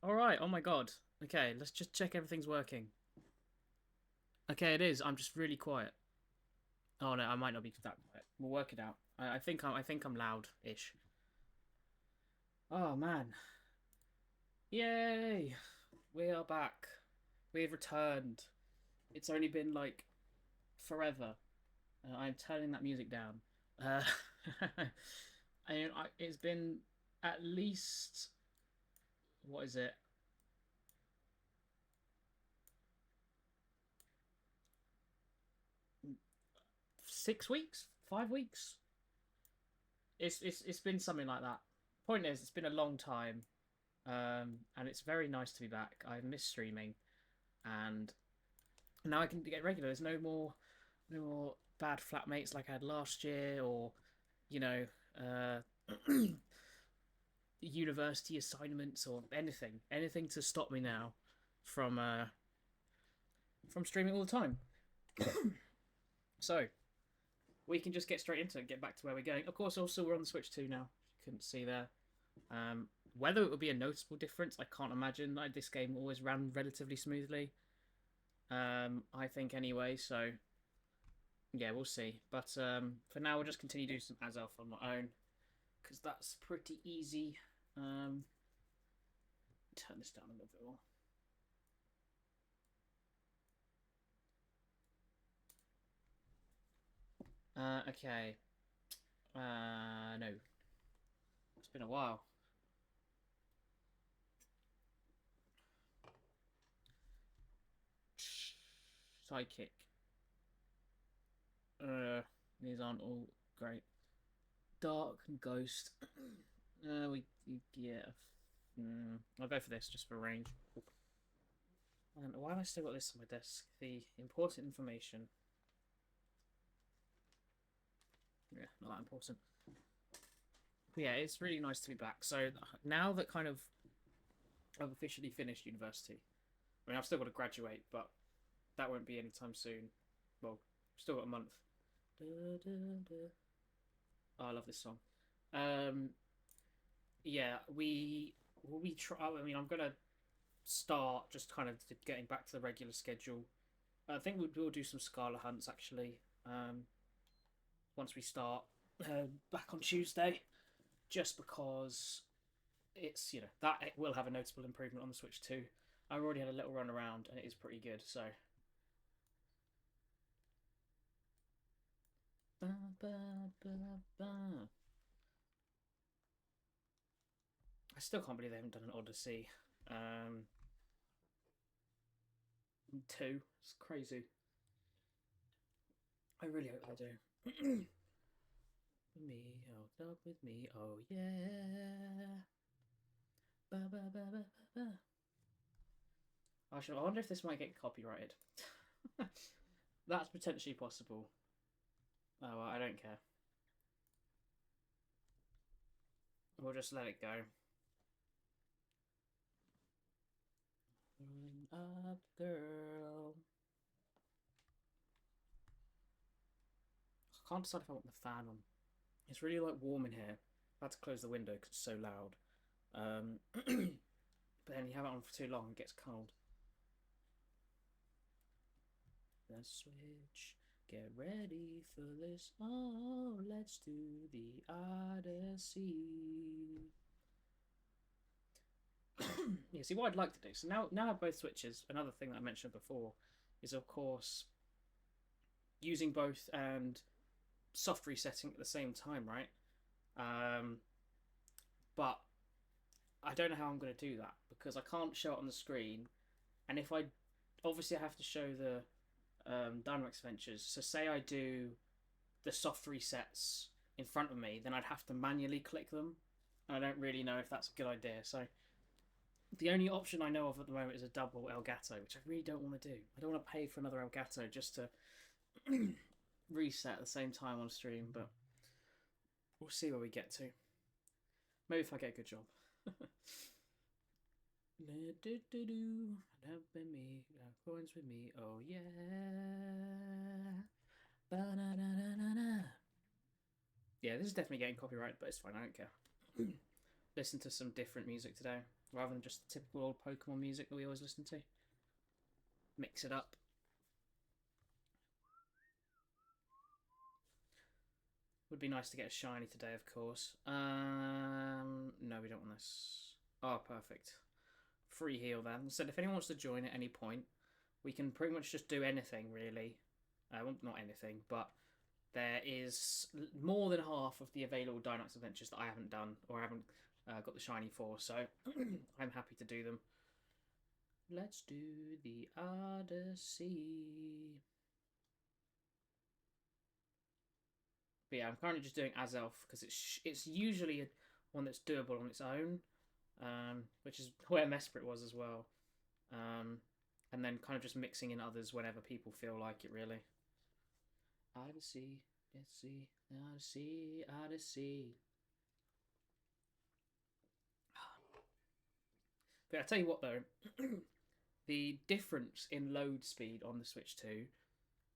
All right. Oh my god. Okay, let's just check everything's working. Okay, it is. I'm just really quiet. Oh no, I might not be that quiet. We'll work it out. I think I'm loud-ish. Oh man. Yay! We are back. We've returned. It's only been like forever. I'm turning that music down. Uh, it's been at least what is it? 6 weeks? 5 weeks? It's been something like that. Point is, it's been a long time, and it's very nice to be back. I miss streaming, and now I can get regular. There's no more bad flatmates like I had last year, or you know, uh, university assignments or anything to stop me now from uh, from streaming all the time. So we can just get straight into it and get back to where we're going. Of course, also we're on the Switch 2 now. You couldn't see there. Whether it would be a noticeable difference, I can't imagine. Like, this game always ran relatively smoothly. I think anyway. So yeah, we'll see. But for now, we'll just continue doing some Azelf on my own because that's pretty easy. Um, Turn this down a little bit more. Okay. No, it's been a while. Sidekick. Uh, these aren't all great. Dark and Ghost. Yeah. I'll go for this just for range. And why have I still got this on my desk? The important information. Yeah, not that important. But yeah, it's really nice to be back. So now that kind of I've officially finished university. I mean, I've still got to graduate, but that won't be anytime soon. Well, still got a month. Da, da, da. Oh, I love this song. Um, yeah, we try. I mean, I'm gonna start just kind of getting back to the regular schedule. I think we'll do some Scala hunts actually. Once we start back on Tuesday, just because that it will have a noticeable improvement on the Switch 2. I already had a little run around and it is pretty good. So. Ba, ba, ba, ba. I still can't believe they haven't done an Odyssey. Um, 2. It's crazy. I really hope they do. Me, oh, dog with me, oh yeah. Ba, ba, ba, ba, ba. I wonder if this might get copyrighted. That's potentially possible. Oh, well, I don't care. We'll just let it go. Growing up, girl. I can't decide if I want the fan on. It's really like warm in here. I had to close the window because it's so loud. But then you have it on for too long, it gets cold. The switch. Get ready for this. Oh, let's do the Odyssey. Yeah, see what I'd like to do. So now I have both switches. Another thing that I mentioned before is, of course, using both and soft resetting at the same time, right? Um, but I don't know how I'm going to do that because I can't show it on the screen. And if I obviously I have to show the Dynamax Adventures. So say I do the soft resets in front of me, then I'd have to manually click them. And I don't really know if that's a good idea. So the only option I know of at the moment is a double Elgato, which I really don't want to do. I don't want to pay for another Elgato just to reset at the same time on stream, but we'll see where we get to. Maybe if I get a good job. Love me, coins with me, oh yeah. Ba-na-na-na-na-na. Yeah, this is definitely getting copyright, but it's fine, I don't care. listen to some different music today, rather than just the typical old Pokemon music that we always listen to. Mix it up. Would be nice to get a shiny today, of course. No, we don't want this. Oh, perfect. Free heal then. So if anyone wants to join at any point, we can pretty much just do anything, really. Well, not anything, but there is more than half of the available Dynamax Adventures that I haven't done or haven't got the shiny for, so I'm happy to do them. Let's do the Odyssey. But yeah, I'm currently just doing as elf because it's usually one that's doable on its own, which is where Mesprit was as well. And then kind of just mixing in others whenever people feel like it, really. Odyssey, let's see, Odyssey, Odyssey. But I tell you what though, the difference in load speed on the Switch 2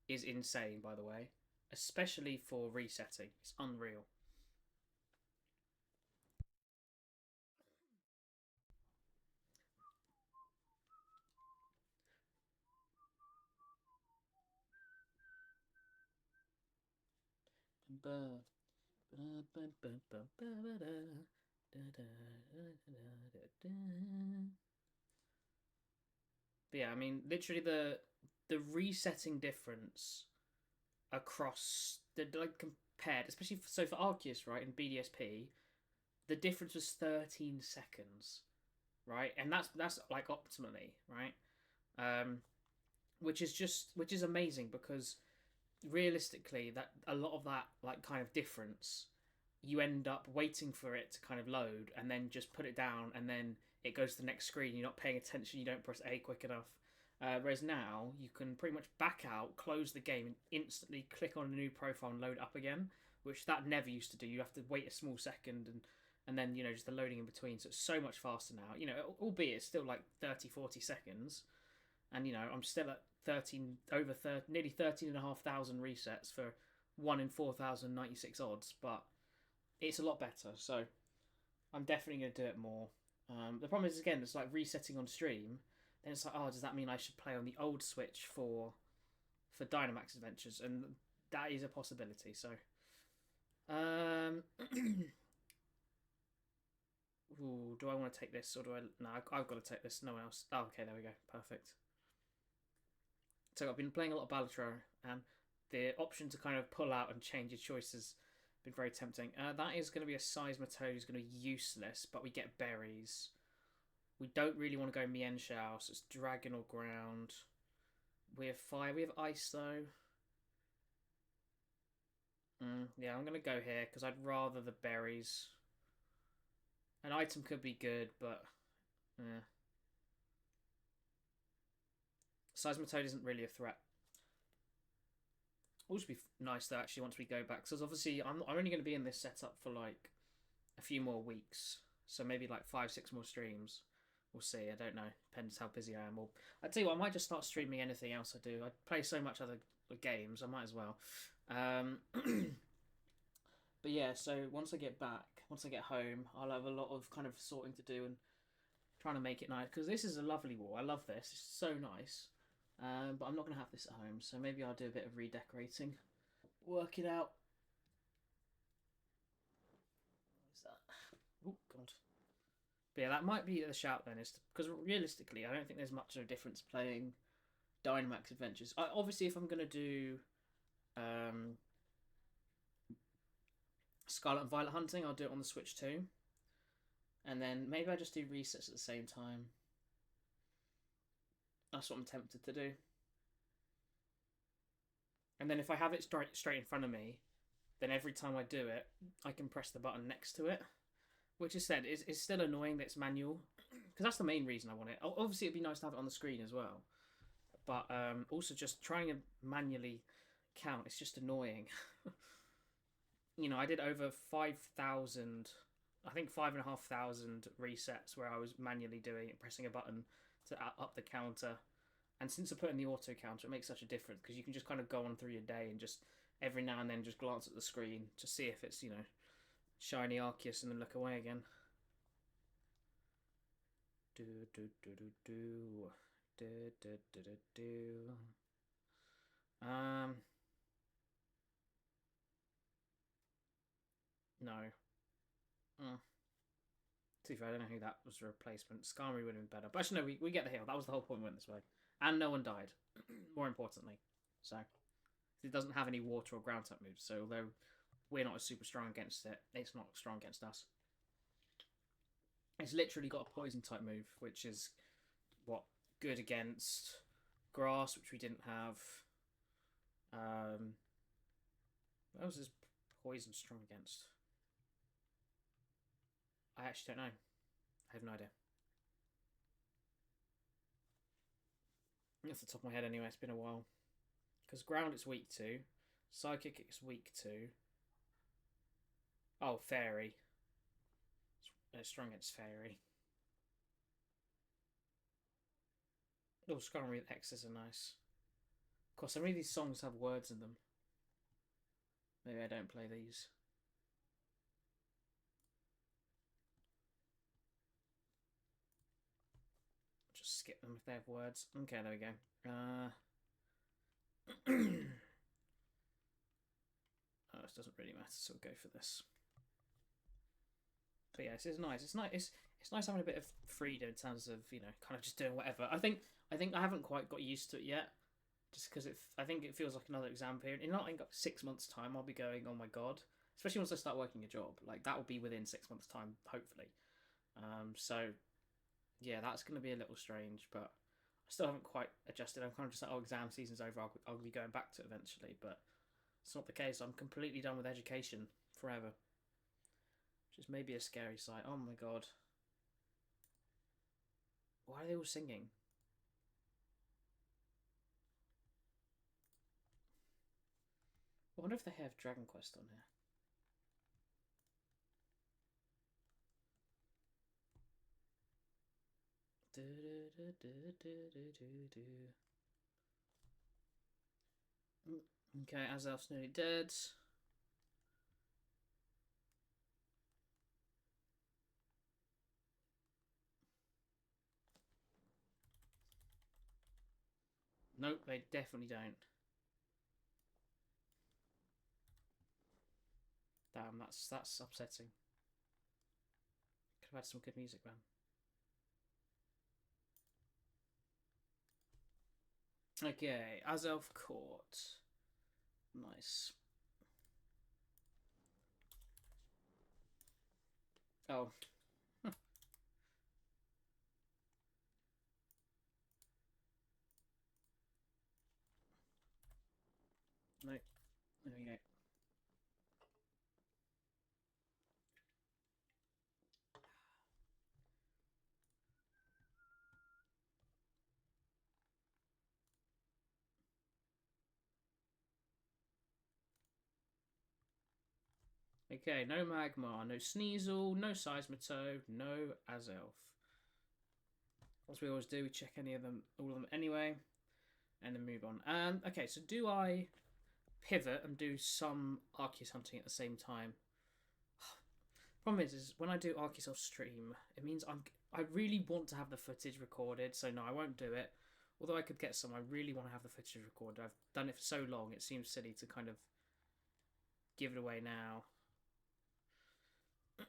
is insane, by the way. Especially for resetting. It's unreal. But yeah, I mean, literally the resetting difference across the compared, especially for Arceus, right, in BDSP, the difference was 13 seconds, right, and that's like optimally, right, which is amazing because realistically, that a lot of that like kind of difference, you end up waiting for it to kind of load and then just put it down and then it goes to the next screen. You're not paying attention. You don't press A quick enough. Whereas now you can pretty much back out, close the game, and instantly click on a new profile and load up again, which that never used to do. You have to wait a small second and then just the loading in between. So it's so much faster now. Albeit it's still like 30-40 seconds, and I'm still at nearly 13,500 resets for 1 in 4,096 odds, but it's a lot better. So I'm definitely going to do it more. The problem is, again, it's like resetting on stream. Then it's like, oh, does that mean I should play on the old Switch for Dynamax Adventures? And that is a possibility. So, ooh, do I want to take this or do I? No, I've got to take this. No one else. Oh, okay, there we go. Perfect. So I've been playing a lot of Balatro, and the option to kind of pull out and change your choices has been very tempting. That is going to be a Seismitoad who's going to be useless, but we get berries. We don't really want to go Mienshao, so it's Dragon or Ground. We have Fire. We have Ice, though. Yeah, I'm going to go here, because I'd rather the berries. An item could be good, but... yeah. Seismitoad isn't really a threat. It would be nice, though, actually, once we go back. Because obviously, I'm only going to be in this setup for, like, a few more weeks. So maybe, like, 5-6 more streams. We'll see. I don't know. Depends how busy I am. Or I tell you what, I might just start streaming anything else I do. I play so much other games. I might as well. But yeah, so once I get back, once I get home, I'll have a lot of kind of sorting to do and trying to make it nice. Because this is a lovely wall. I love this. It's so nice. But I'm not going to have this at home. So maybe I'll do a bit of redecorating. Work it out. What is that? Oh, God. But yeah, that might be the shout then, is because realistically, I don't think there's much of a difference playing Dynamax Adventures. Obviously, if I'm going to do Scarlet and Violet hunting, I'll do it on the Switch too. And then maybe I just do resets at the same time. That's what I'm tempted to do. And then if I have it straight in front of me, then every time I do it, I can press the button next to it. Which is said, is still annoying that it's manual. Because that's the main reason I want it. Obviously, it'd be nice to have it on the screen as well. But also just trying to manually count, it's just annoying. I did over 5,000, I think 5,500 resets where I was manually doing it, pressing a button to up the counter. And since I put in the auto counter, it makes such a difference because you can just kind of go on through your day and just every now and then just glance at the screen to see if it's, shiny Arceus and then look away again. Do do do do do do do do do do. No. To be fair, I don't know who that was a replacement. Skarmory would have been better. But actually, no, we get the heal. That was the whole point. We went this way. And no one died, more importantly. So, it doesn't have any water or ground type moves. So, although we're not as super strong against it, it's not strong against us. It's literally got a poison type move, which is what good against grass, which we didn't have. What else is poison strong against? I actually don't know. I have no idea. Off the top of my head, anyway, it's been a while. Because ground it's weak to. Psychic it's weak to. Oh, fairy. It's strong against fairy. Oh, Skarmory with X's are nice. Of course, some of these songs have words in them. Maybe I don't play these. Just skip them if they have words. Okay, there we go. Oh, this doesn't really matter, so we'll go for this. But yeah, this is nice. It's nice. It's nice having a bit of freedom in terms of, you know, kind of just doing whatever. I think I haven't quite got used to it yet, just because I think it feels like another exam period. In not 6 months' time, I'll be going, oh my god. Especially once I start working a job, like that will be within 6 months' time, hopefully. So yeah, that's going to be a little strange, but I still haven't quite adjusted. I'm kind of just like, oh, exam season's over. I'll be going back to it eventually, but it's not the case. I'm completely done with education forever, which is maybe a scary sight. Oh my god. Why are they all singing? I wonder if they have Dragon Quest on here. Okay, Azelf's nearly dead. Nope, they definitely don't. Damn, that's upsetting. Could have had some good music, man. Okay, Azelf Court. Nice. Oh. No. There we go. Okay, no Magmar, no Sneasel, no Seismitoad, no Azelf. As we always do, we check all of them anyway, and then move on. Okay, so do I pivot and do some Arceus hunting at the same time? Problem is when I do Arceus off stream, it means I really want to have the footage recorded, so no, I won't do it. Although I could get some, I really want to have the footage recorded. I've done it for so long, it seems silly to kind of give it away now.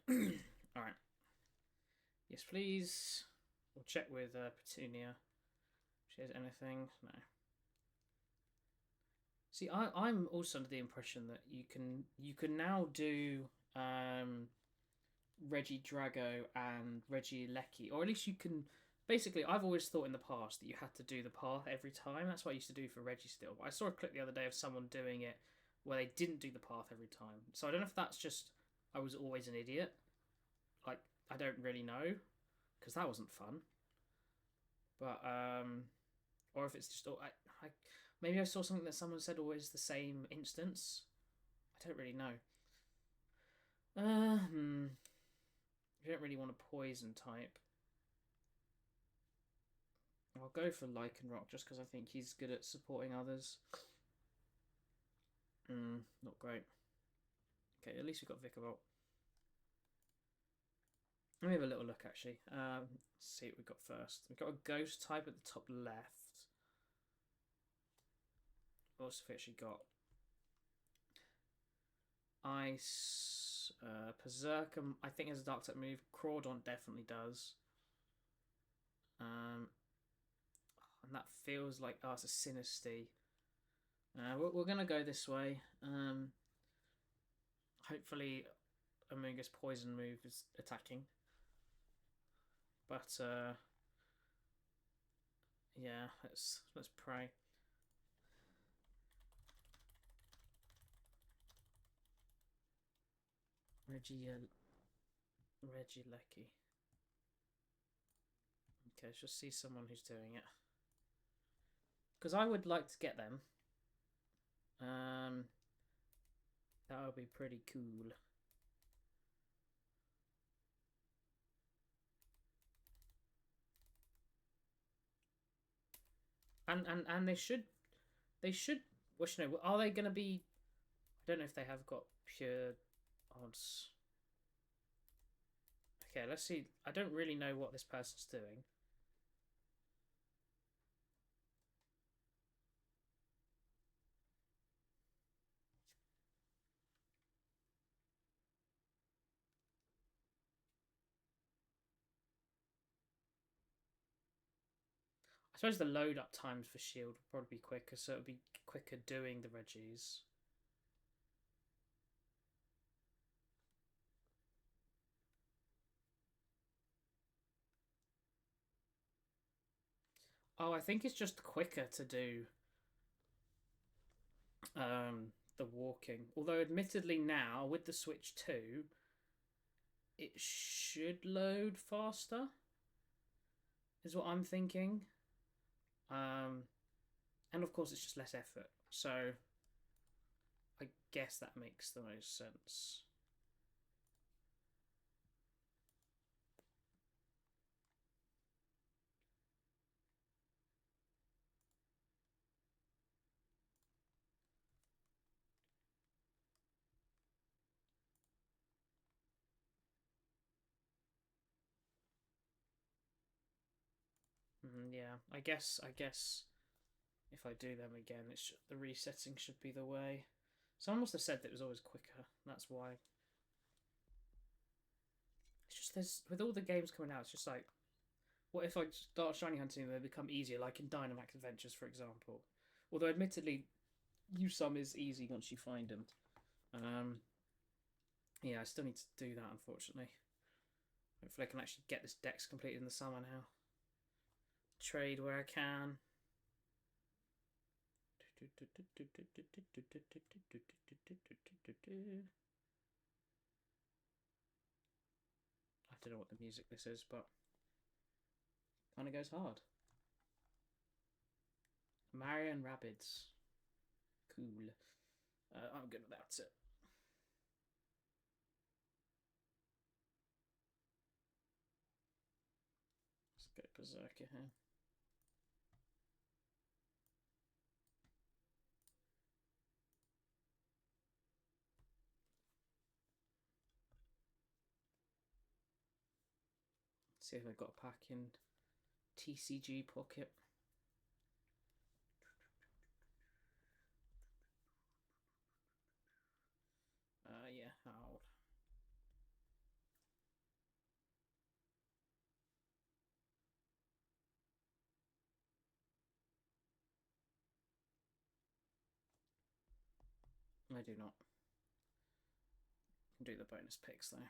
Alright. Yes, please. We'll check with Petunia. If she has anything. No. See, I'm also under the impression that you can now do Regidrago and Regieleki, or at least you can. Basically, I've always thought in the past that you had to do the path every time. That's what I used to do for Registeel. But I saw a clip the other day of someone doing it where they didn't do the path every time. So I don't know if that's just I was always an idiot. Like, I don't really know, because that wasn't fun. But or if it's just maybe I saw something that someone said always the same instance. I don't really know. You don't really want a poison type. I'll go for Lycanroc just because I think he's good at supporting others. Not great. Okay, at least we've got Vikavolt. Let me have a little look actually. Let's see what we've got first. We've got a ghost type at the top left. What else have we actually got? Ice, Berserker, I think has a dark type move. Crawdon definitely does. And that feels like, oh, it's a Sinistea. We're gonna go this way. Hopefully, Amoonguss poison move is attacking. But yeah, let's pray. Regieleki. Okay, let's just see someone who's doing it. Because I would like to get them. That would be pretty cool. And they should well, you know, are they gonna be, I don't know if they have got pure odds. Okay, let's see. I don't really know what this person's doing. I suppose the load up times for shield would probably be quicker, so it would be quicker doing the Reggies. Oh, I think it's just quicker to do the walking. Although admittedly now with the Switch 2, it should load faster. Is what I'm thinking. And of course it's just less effort. So I guess that makes the most sense. Yeah, I guess if I do them again, it's the resetting should be the way. Someone must have said that it was always quicker. That's why. It's just there's with all the games coming out, it's just like, what if I start shiny hunting and they become easier, like in Dynamax Adventures, for example. Although admittedly, use some is easy once you find them. Yeah, I still need to do that, unfortunately. Hopefully I can actually get this Dex completed in the summer now. Trade where I can. I don't know what the music this is, but kind of goes hard. Mario and Rabbids. Cool. I'm good without it. Let's go Berserker here. See if I've got a pack in TCG pocket. Yeah, how old? I do not. Do the bonus picks though.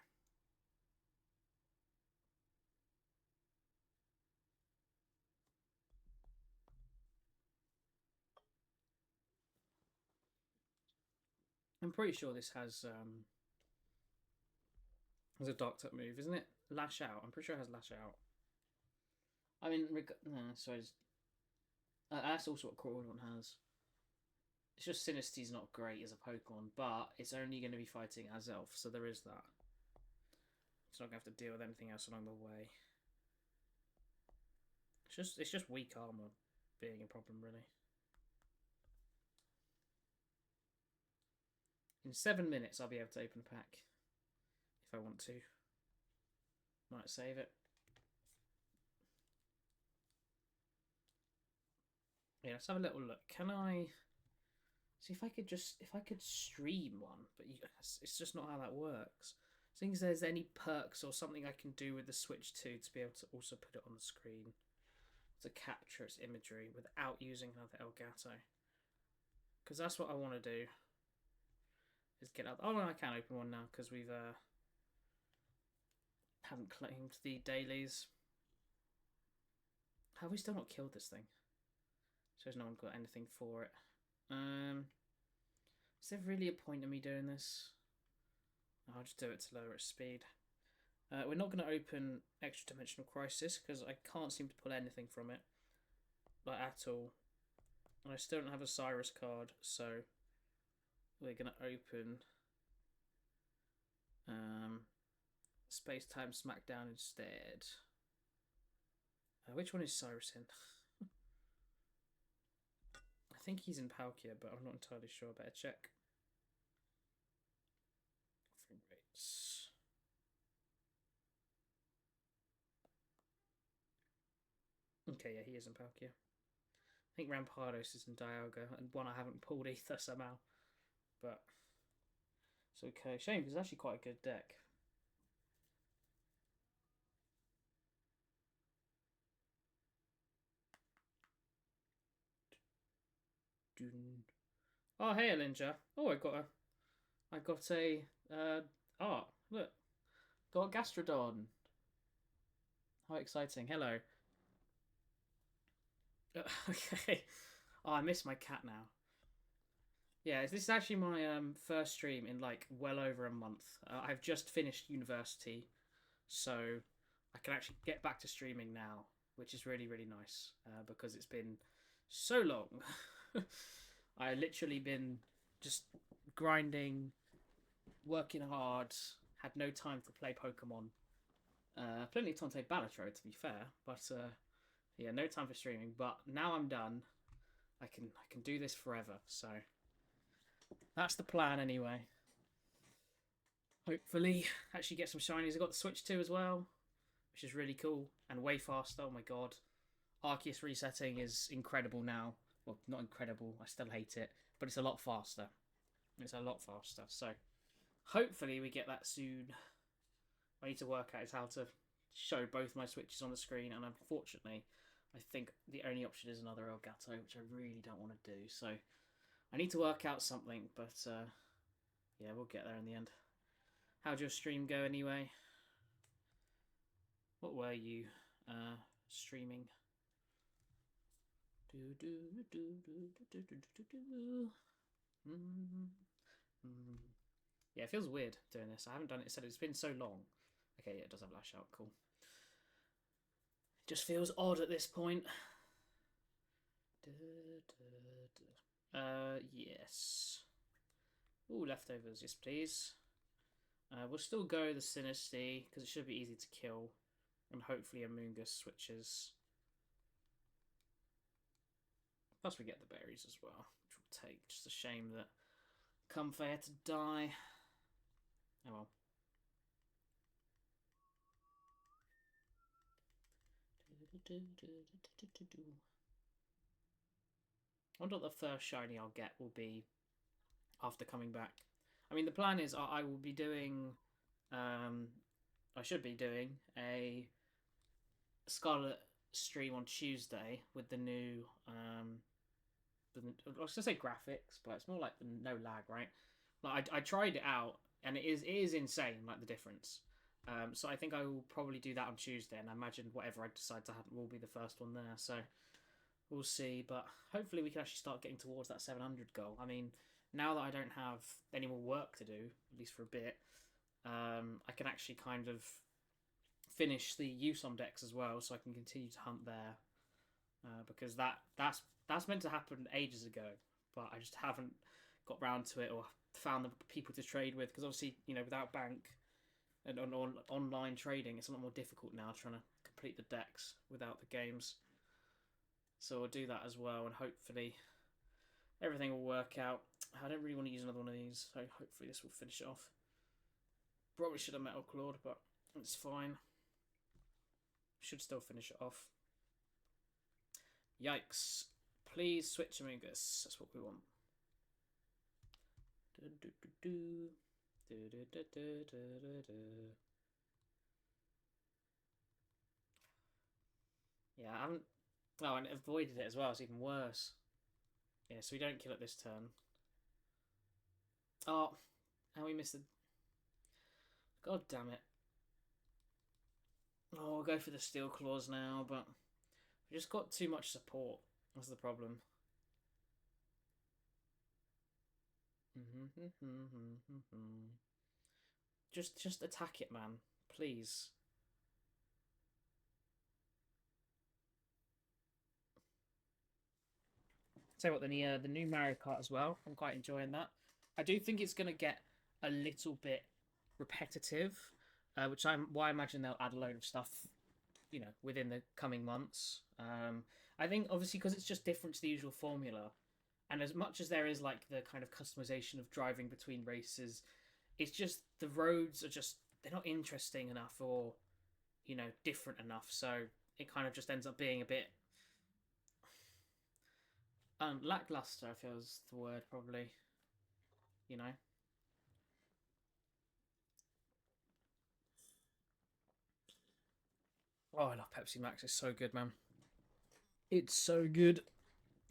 I'm pretty sure this has a dark type move, isn't it? Lash out. I'm pretty sure it has lash out. I mean, no, sorry. That's also what Crawdon has. It's just Sinistea's not great as a Pokemon, but it's only going to be fighting Azelf, so there is that. It's not going to have to deal with anything else along the way. It's just weak armor being a problem, really. In 7 minutes, I'll be able to open a pack if I want to. Might save it. Yeah, let's have a little look. Can I see if I could stream one? But it's just not how that works. Seeing as there's any perks or something I can do with the Switch 2 to be able to also put it on the screen to capture its imagery without using another Elgato. Because that's what I want to do. Is get up. Oh no, I can open one now because we've haven't claimed the dailies. Have we still not killed this thing? Shows no one got anything for it. Is there really a point in me doing this? I'll just do it to lower its speed. We're not going to open Extra Dimensional Crisis because I can't seem to pull anything from it, like at all. And I still don't have a Cyrus card, so we're going to open Space Time Smackdown instead. Which one is Cyrus in? I think he's in Palkia, but I'm not entirely sure. Better check. Frame rates. Okay, yeah, he is in Palkia. I think Rampardos is in Dialga, and one I haven't pulled either somehow. But it's okay. Shame, because it's actually quite a good deck. Oh, hey, Alinja. Oh, I got a look, got a Gastrodon. How exciting! Hello. Okay. Oh, I miss my cat now. Yeah, this is actually my first stream in like well over a month. I've just finished university, so I can actually get back to streaming now, which is really, really nice because it's been so long. I literally been just grinding, working hard, had no time to play Pokemon. Plenty of time to play Balatro, to be fair, but yeah, no time for streaming. But now I'm done. I can do this forever. So that's the plan anyway. Hopefully, actually get some shinies. I got the Switch 2 as well, which is really cool and way faster. Oh my god, Arceus resetting is incredible now. Well, not incredible. I still hate it, but it's a lot faster. It's a lot faster. So hopefully we get that soon. I need to work out is how to show both my Switches on the screen, and unfortunately, I think the only option is another Elgato, which I really don't want to do. So I need to work out something, but yeah, we'll get there in the end. How'd your stream go anyway? What were you streaming? Yeah, it feels weird doing this. I haven't done it. Said it's been so long. Okay, yeah, it does have lash out. Cool. It just feels odd at this point. Yes. Ooh, leftovers. Yes, please. We'll still go the Sinistea because it should be easy to kill, and hopefully Amoonguss switches. Plus we get the berries as well, which will take. Just a shame that Comfey had to die. Oh well. I wonder what the first shiny I'll get will be after coming back. I mean, the plan is I will be doing, I should be doing a Scarlet stream on Tuesday with the new, I was gonna say graphics, but it's more like the no lag, right? Like I tried it out, and it is insane, like the difference. So I think I will probably do that on Tuesday, and I imagine whatever I decide to have will be the first one there. So we'll see, but hopefully we can actually start getting towards that 700 goal. I mean, now that I don't have any more work to do, at least for a bit, I can actually kind of finish the USOM decks as well, so I can continue to hunt there, because that's meant to happen ages ago, but I just haven't got round to it or found the people to trade with, because obviously, you know, without bank and on online trading, it's a lot more difficult now trying to complete the decks without the games. So we'll do that as well, and hopefully everything will work out. I don't really want to use another one of these, so hopefully this will finish it off. Probably should have Metal Clawed, but it's fine. should still finish it off. Yikes. Please switch Amogus. That's what we want. Yeah, I haven't... Oh, and it avoided it as well. It's even worse. Yeah, so we don't kill it this turn. Oh, and we missed the... God damn it. Oh, we'll go for the Steel Claws now, but we just got too much support. That's the problem. Just attack it, man. Please. Tell you what, the new Mario Kart as well. I'm quite enjoying that. I do think it's going to get a little bit repetitive, which why I imagine they'll add a load of stuff, you know, within the coming months. I think obviously because it's just different to the usual formula, and as much as there is like the kind of customization of driving between races, it's just the roads are just they're not interesting enough or, you know, different enough. So it kind of just ends up being a bit lackluster, I feel is the word probably. You know. Oh, I love Pepsi Max. It's so good, man. It's so good.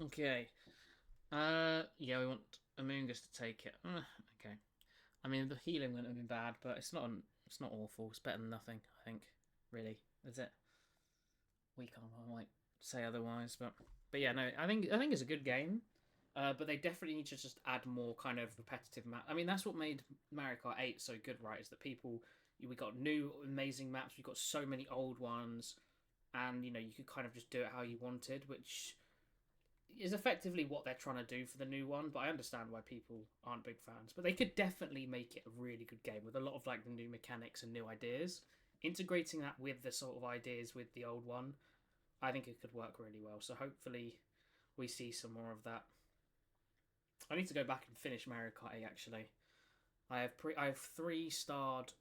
Okay. Yeah, we want Amoongus to take it. Okay. I mean, the healing wouldn't have been bad, but it's not awful. It's better than nothing, I think. Really, is it? I might say otherwise, but yeah, no. I think it's a good game. But they definitely need to just add more kind of repetitive map. I mean, that's what made Mario Kart 8 so good, right? Is that we got new amazing maps. We got so many old ones, and you know you could kind of just do it how you wanted, which is effectively what they're trying to do for the new one. But I understand why people aren't big fans. But they could definitely make it a really good game with a lot of like the new mechanics and new ideas. Integrating that with the sort of ideas with the old one, I think it could work really well. So hopefully we see some more of that. I need to go back and finish Mario Kart 8 actually. I have 3-starred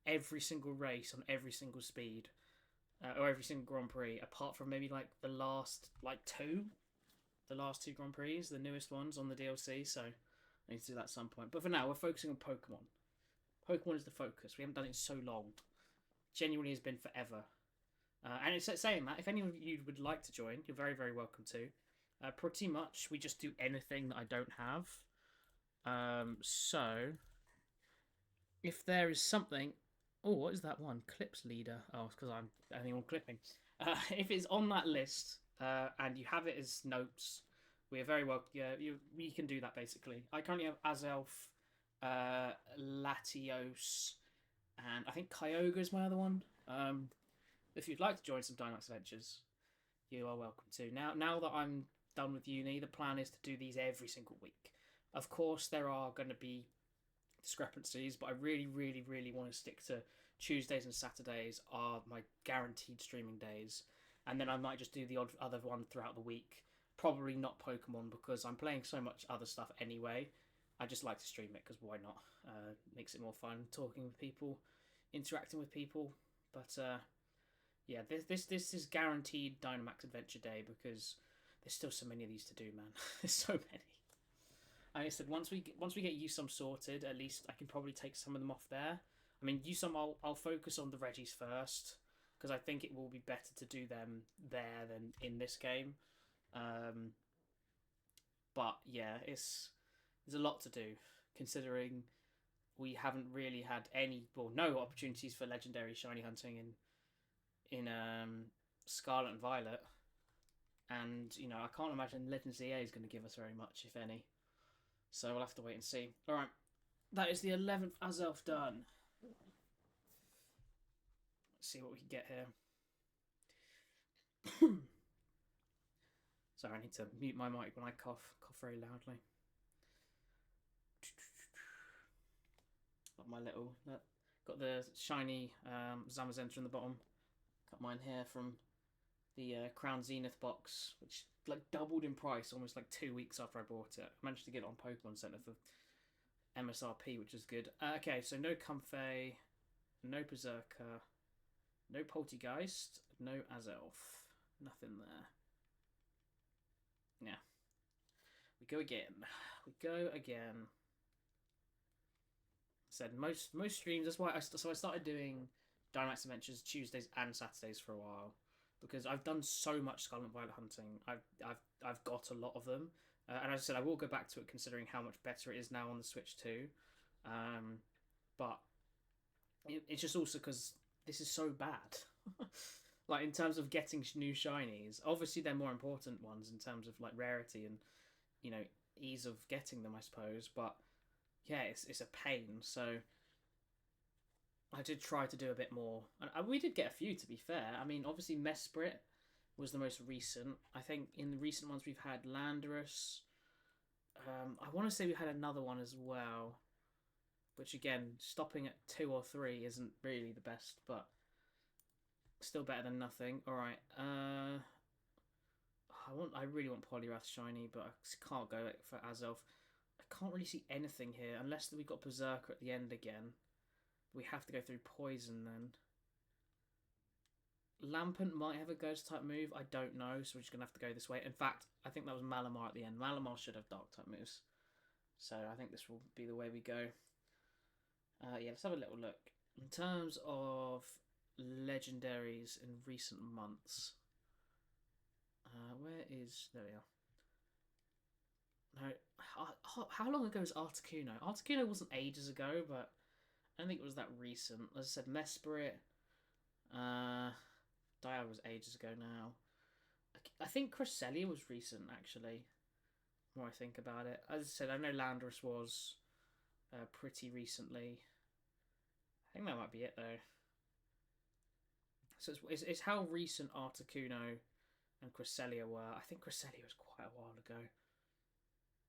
every single race on every single speed, or every single Grand Prix, apart from maybe like the last two Grand Prix, the newest ones on the DLC. So I need to do that at some point. But for now, we're focusing on Pokemon. Pokemon is the focus. We haven't done it in so long. Genuinely has been forever. And it's saying that if any of you would like to join, you're very, very welcome to. Pretty much, we just do anything that I don't have. So, if there is something... Oh, what is that one? Clips leader. Oh, it's because I'm only on clipping. If it's on that list, and you have it as notes, we are very well... Yeah, we can do that, basically. I currently have Azelf, Latios, and I think Kyogre is my other one. If you'd like to join some Dynamax Adventures, you are welcome to. Now that I'm done with uni, the plan is to do these every single week. Of course, there are going to be discrepancies, but I really, really, really want to stick to Tuesdays and Saturdays are my guaranteed streaming days, and then I might just do the odd other one throughout the week. Probably not Pokemon because I'm playing so much other stuff anyway. I just like to stream it because why not? Makes it more fun talking with people, interacting with people. But yeah, this is guaranteed Dynamax Adventure Day because there's still so many of these to do, man. There's so many. Like I said, once we get USOM sorted, at least I can probably take some of them off there. I mean, USOM I'll focus on the Reggies first because I think it will be better to do them there than in this game. But yeah, there's a lot to do considering we haven't really had no opportunities for legendary shiny hunting in Scarlet and Violet. And, you know, I can't imagine Legends EA is going to give us very much, if any. So we'll have to wait and see. Alright, that is the 11th Azelf done. Let's see what we can get here. Sorry, I need to mute my mic when I cough very loudly. Got my little... Got the shiny Zamazenta in the bottom. Got mine here from the Crown Zenith box, which like doubled in price almost like 2 weeks after I bought it. I managed to get it on Pokemon Center for MSRP, which is good. Okay, so no Comfey, no Berserker, No Poltergeist, no Azelf. Nothing there. Yeah. We go again. We go again. Said most streams. That's why I started doing Dynamax Adventures Tuesdays and Saturdays for a while, because I've done so much Scarlet and Violet hunting. I've got a lot of them, and as I said, I will go back to it considering how much better it is now on the Switch too. But it's just also because this is so bad. Like in terms of getting new shinies, obviously they're more important ones in terms of like rarity and ease of getting them, I suppose. But yeah, it's a pain. So I did try to do a bit more, and we did get a few, to be fair. I mean, obviously Mesprit was the most recent. I think in the recent ones we've had Landorus. I want to say we had another one as well, which again, stopping at 2 or 3 isn't really the best, but still better than nothing. All right. I really want Poliwrath shiny, but I can't go for Azelf. I can't really see anything here unless we got Berserker at the end again. We have to go through Poison then. Lampent might have a Ghost type move. I don't know, so we're just gonna have to go this way. In fact, I think that was Malamar at the end. Malamar should have Dark type moves, so I think this will be the way we go. Yeah, let's have a little look in terms of legendaries in recent months. Where is... There we are. No, how long ago is Articuno? Articuno wasn't ages ago, but I don't think it was that recent. As I said, Mesprit. Dialga was ages ago now. I think Cresselia was recent, actually. The more I think about it. As I said, I know Landorus was pretty recently. I think that might be it, though. So it's how recent Articuno and Cresselia were. I think Cresselia was quite a while ago.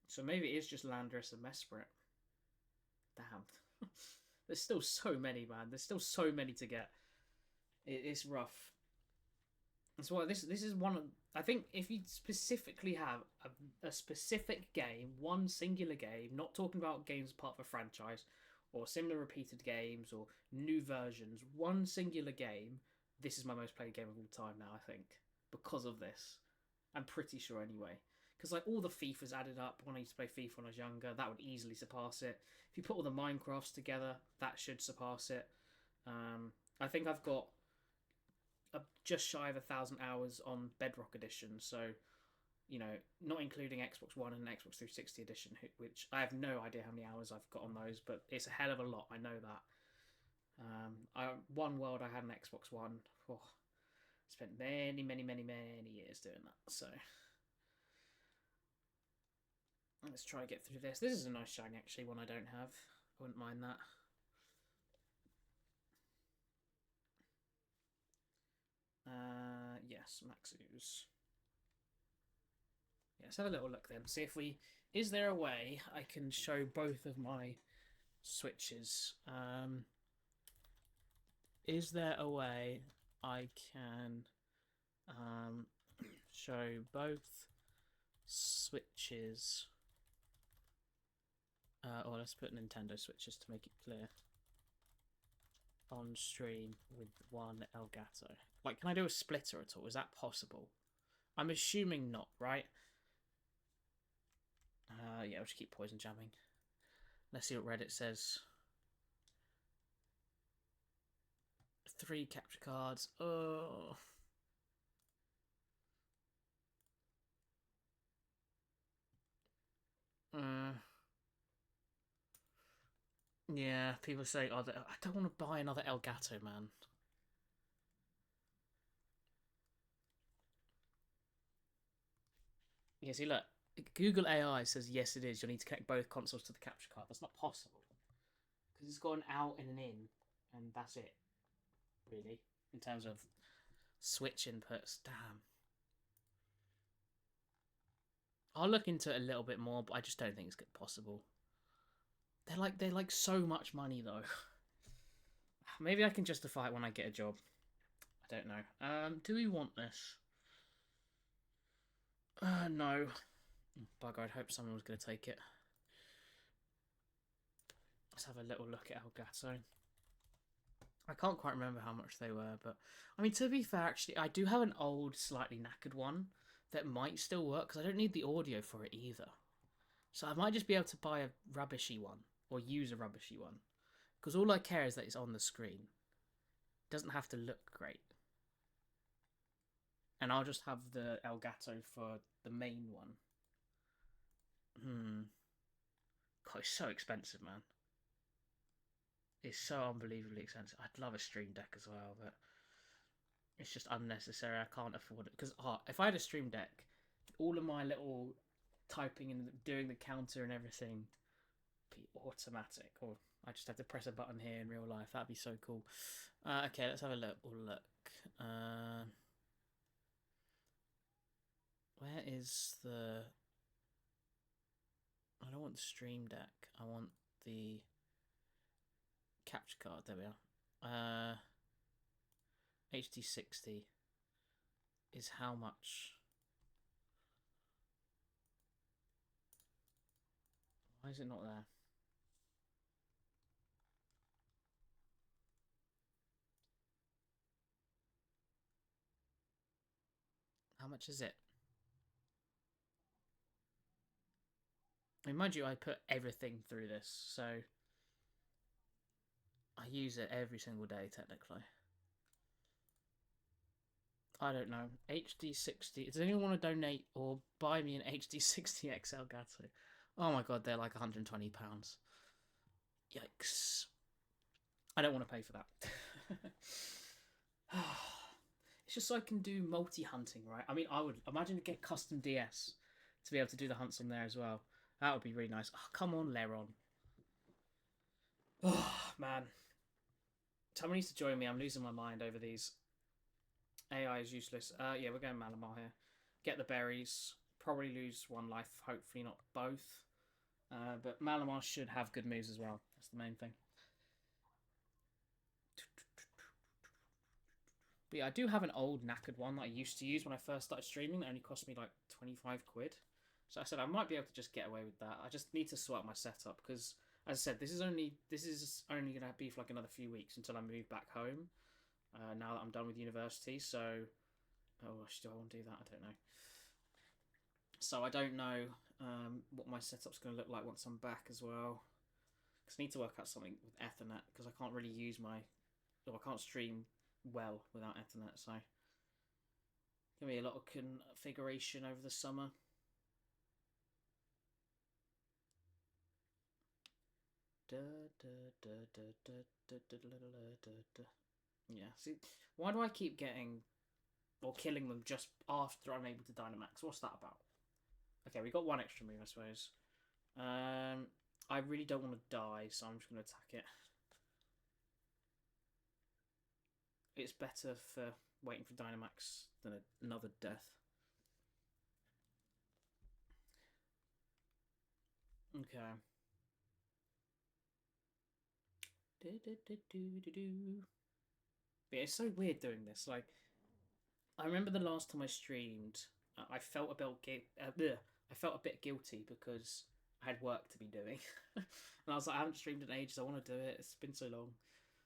So maybe it is just Landorus and Mesprit. Damn. There's still so many, man. There's still so many to get. It's rough. That's why this is one of... I think if you specifically have a specific game, one singular game, not talking about games part of a franchise, or similar repeated games, or new versions, one singular game, this is my most played game of all time now, I think. Because of this. I'm pretty sure anyway. Because like all the FIFAs added up, when I used to play FIFA when I was younger, that would easily surpass it. If you put all the Minecrafts together, that should surpass it. I think I've got just shy of 1,000 hours on Bedrock Edition, so not including Xbox One and Xbox 360 Edition, which I have no idea how many hours I've got on those, but it's a hell of a lot. I know that. One world I had an Xbox One. Oh, spent many years doing that. So let's try and get through this. This is a nice shiny, actually, one I don't have. I wouldn't mind that. Yes, Maxus. Yeah, let's have a little look then. See if we... Is there a way I can show both of my switches? Is there a way I can show both switches? Or let's put Nintendo switches to make it clear. On stream with one Elgato. Like, can I do a splitter at all? Is that possible? I'm assuming not, right? Yeah, we'll just keep poison jamming. Let's see what Reddit says. 3 capture cards. Oh. Yeah, people say, oh, I don't want to buy another Elgato, man. Yeah, see, look. Google AI says, yes, it is. You'll need to connect both consoles to the capture card. That's not possible. Because it's got an out and an in. And that's it. Really. In terms of Switch inputs. Damn. I'll look into it a little bit more, but I just don't think it's possible. They're like so much money, though. Maybe I can justify it when I get a job. I don't know. Do we want this? No. Bugger, I'd hope someone was going to take it. Let's have a little look at Elgato. I can't quite remember how much they were, but I mean, to be fair, actually, I do have an old, slightly knackered one that might still work because I don't need the audio for it either. So I might just be able to buy a rubbishy one or use a rubbishy one because all I care is that it's on the screen. It doesn't have to look great. And I'll just have the Elgato for the main one. God, it's so expensive, man. It's so unbelievably expensive. I'd love a Stream Deck as well, but it's just unnecessary. I can't afford it because if I had a Stream Deck, all of my little typing and doing the counter and everything be automatic, or I just have to press a button here in real life. That'd be so cool. Okay, let's have a look. Where is the? I don't want the Stream Deck. I want the capture card. There we are. HD60 is how much? Why is it not there? How much is it? I mean, mind you, I put everything through this, so I use it every single day, technically. I don't know. HD60. Does anyone want to donate or buy me an HD60 XL Gato? Oh my god, they're like £120. Yikes. I don't want to pay for that. It's just so I can do multi-hunting, right? I mean, I would imagine to get custom DS to be able to do the hunts on there as well. That would be really nice. Oh, come on, Leron. Oh, man. Someone needs to join me. I'm losing my mind over these. AI is useless. Yeah, we're going Malamar here. Get the berries. Probably lose one life. Hopefully not both. But Malamar should have good moves as well. That's the main thing. But yeah, I do have an old knackered one that I used to use when I first started streaming. That only cost me like 25 quid. So I said I might be able to just get away with that. I just need to sort my setup because, as I said, this is only going to be for like another few weeks until I move back home. Now that I'm done with university, so do I want to do that? I don't know. So I don't know what my setup's going to look like once I'm back as well. Because I need to work out something with Ethernet because I can't really use I can't stream well without Ethernet. So gonna be a lot of configuration over the summer. Yeah, see, why do I keep getting or killing them just after I'm able to Dynamax? What's that about? Okay, we got one extra move, I suppose. I really don't want to die, so I'm just going to attack it. It's better for waiting for Dynamax than another death. Okay. But it's so weird doing this. Like, I remember the last time I streamed, I felt a bit guilty because I had work to be doing, and I was like, I haven't streamed in ages. I want to do it. It's been so long.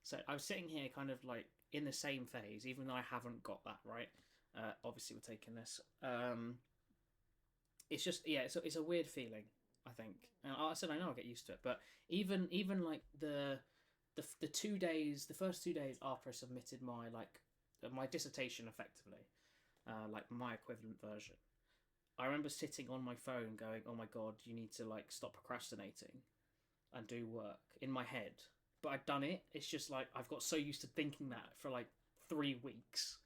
So I was sitting here, kind of like in the same phase, even though I haven't got that right. Obviously, we're taking this. It's just it's a weird feeling. I think. And I said I know I'll get used to it, but even like the 2 days, the first 2 days after I submitted my dissertation, effectively, like my equivalent version, I remember sitting on my phone going, "Oh my god, you need to like stop procrastinating and do work," in my head. But I'd done it. It's just like I've got so used to thinking that for like 3 weeks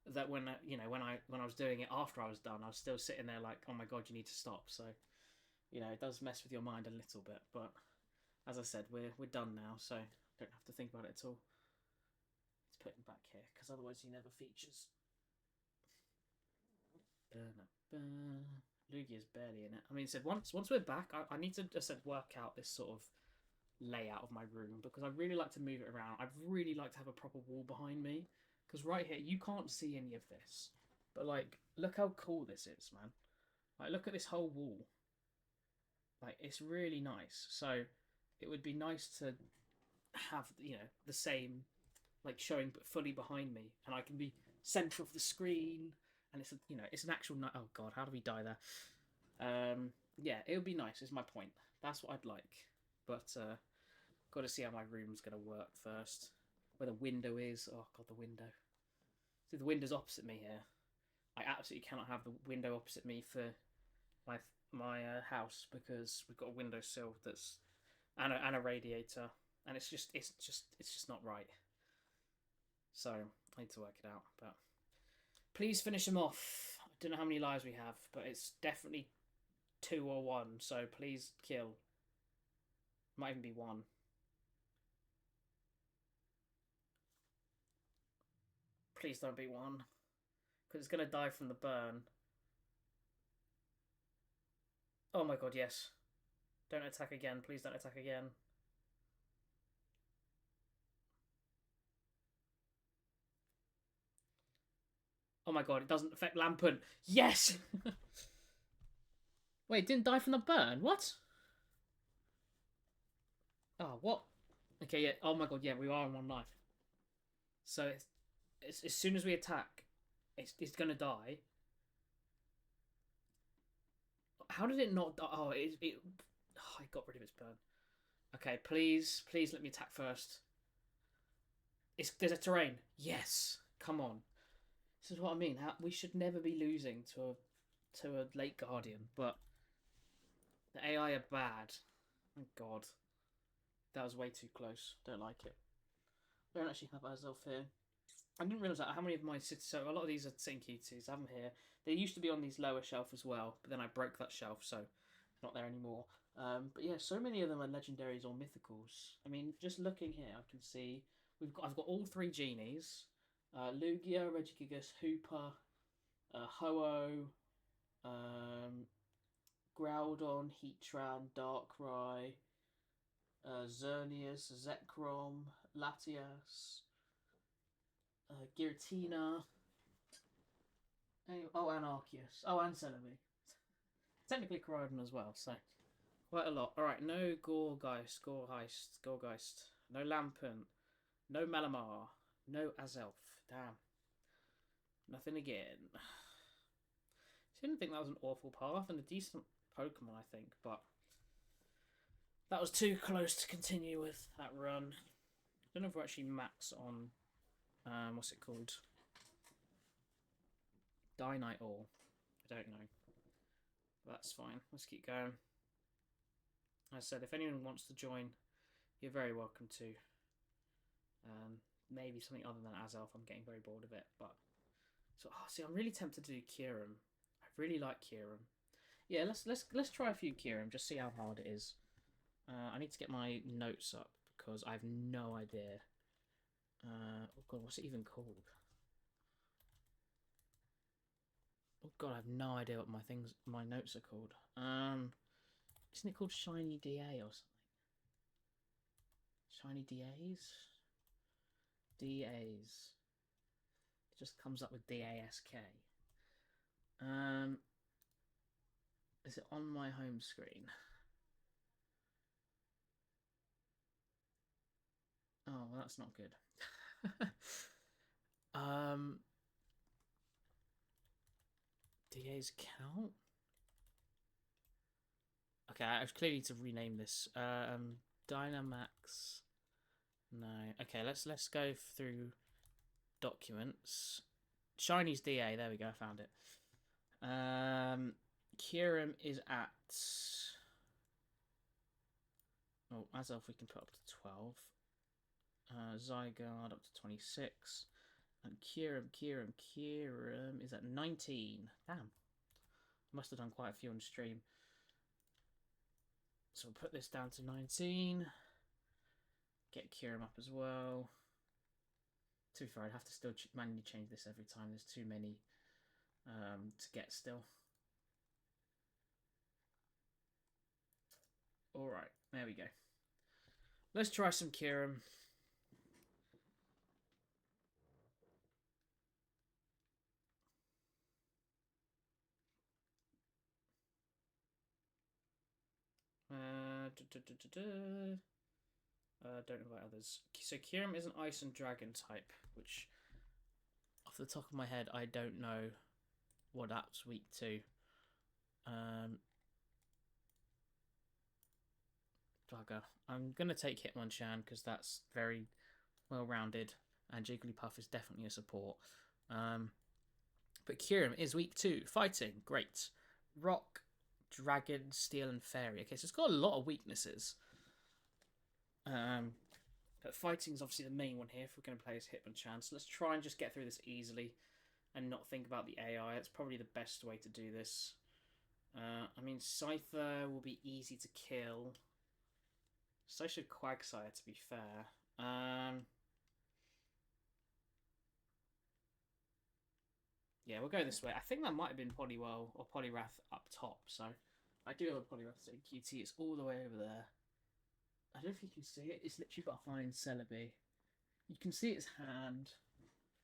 that when I was doing it after I was done, I was still sitting there like, "Oh my god, you need to stop." So it does mess with your mind a little bit. But as I said, we're done now, so don't have to think about it at all. Let's put him back here because otherwise he never features. Lugia's barely in it. I mean, said once we're back, I need to just work out this sort of layout of my room because I really like to move it around. I'd really like to have a proper wall behind me because right here you can't see any of this, but like look how cool this is, man. Like look at this whole wall. Like it's really nice. So it would be nice to have the same like showing fully behind me, and I can be center of the screen, and it's it's an actual night. Oh God, how do we die there? Yeah, it would be nice. Is my point. That's what I'd like, but got to see how my room's gonna work first. Where the window is. Oh God, the window. See, the window's opposite me here. I absolutely cannot have the window opposite me for my house because we've got a windowsill that's and a radiator, and it's just not right. So I need to work it out. But please finish him off. I don't know how many lives we have, but it's definitely 2 or 1. So please kill. Might even be 1. Please don't be 1, because it's gonna die from the burn. Oh my God, yes. Don't attack again. Please don't attack again. Oh my God, it doesn't affect Lampent. Yes! Wait, it didn't die from the burn? What? Oh, what? Okay, yeah. Oh my God, yeah, we are on 1 life. So it's as soon as we attack, it's gonna die. How did it not die? Oh, oh, I got rid of its burn. Okay, please let me attack first. There's a terrain. Yes, come on. This is what I mean. We should never be losing to a late guardian, but the AI are bad. Oh God, that was way too close. Don't like it. I don't actually have Azelf here. I didn't realise that how many of my cities. So a lot of these are sitting Q2s. I have them here. They used to be on these lower shelf as well, but then I broke that shelf, so not there anymore. But yeah, so many of them are legendaries or mythicals. I mean, just looking here, I can see I've got all 3 genies: Lugia, Regigigas, Hooper, Ho-Oh, Groudon, Heatran, Darkrai, Xerneas, Zekrom, Latias, Giratina. Oh, and Arceus. Oh, and Celebi. Technically Koraidon as well, so quite a lot. Alright, no Gorgeist, no Lampent, no Malamar, no Azelf. Damn. Nothing again. I didn't think that was an awful path and a decent Pokemon, I think, but that was too close to continue with that run. I don't know if we're actually max on what's it called? Dynite Ore. I don't know. That's fine. Let's keep going. As I said, if anyone wants to join, you're very welcome to. Maybe something other than Azelf. I'm getting very bored of it, but so see, I'm really tempted to do Kyurem. I really like Kyurem. Yeah, let's try a few Kyurem. Just see how hard it is. I need to get my notes up because I have no idea. Oh God, what's it even called? Oh God, I have no idea what my notes are called. Isn't it called Shiny DA or something? Shiny DAs? DAs. It just comes up with DASK. Is it on my home screen? Oh, well, that's not good. DA's count? Okay, I clearly need to rename this. Dynamax. No. Okay, let's go through documents. Shiny's DA. There we go. I found it. Kyurem is at. Oh, Azelf we can put up to 12. Zygarde up to 26. And Kyurem is at 19. Damn. Must have done quite a few on stream. So we'll put this down to 19. Get Kyurem up as well. To be fair, I'd have to still manually change this every time. There's too many to get still. Alright, there we go. Let's try some Kyurem. Don't invite others. So Kyurem is an ice and dragon type, which off the top of my head I don't know what that's weak to. Bugger. I'm gonna take Hitmonchan because that's very well rounded, and Jigglypuff is definitely a support. But Kyurem is weak to fighting. Great. Rock, Dragon, Steel, and Fairy. Okay, so it's got a lot of weaknesses. But fighting is obviously the main one here if we're going to play as Hitmonchan. So let's try and just get through this easily and not think about the AI. It's probably the best way to do this. I mean, Scyther will be easy to kill. So should Quagsire, to be fair. Yeah, we'll go this way. I think that might have been Poliwhirl or Poliwrath up top. So I do have a Poliwrath saying QT. It's all the way over there. I don't know if you can see it. It's literally behind Celebi. You can see its hand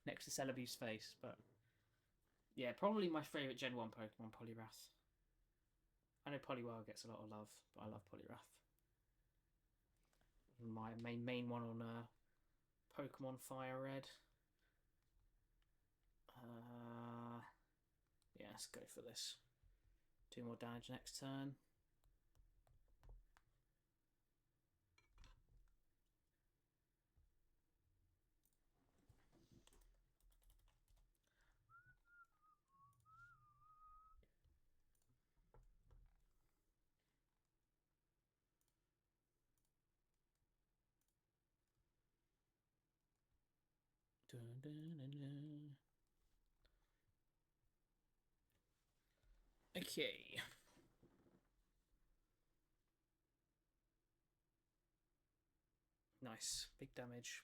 next to Celebi's face, but yeah, probably my favourite Gen 1 Pokemon, Poliwrath. I know Poliwhirl gets a lot of love, but I love Poliwrath. My main one on Pokemon Fire Red. Yeah, let's go for this. 2 more damage next turn. Dun, dun, dun, dun. Okay. Nice. Big damage.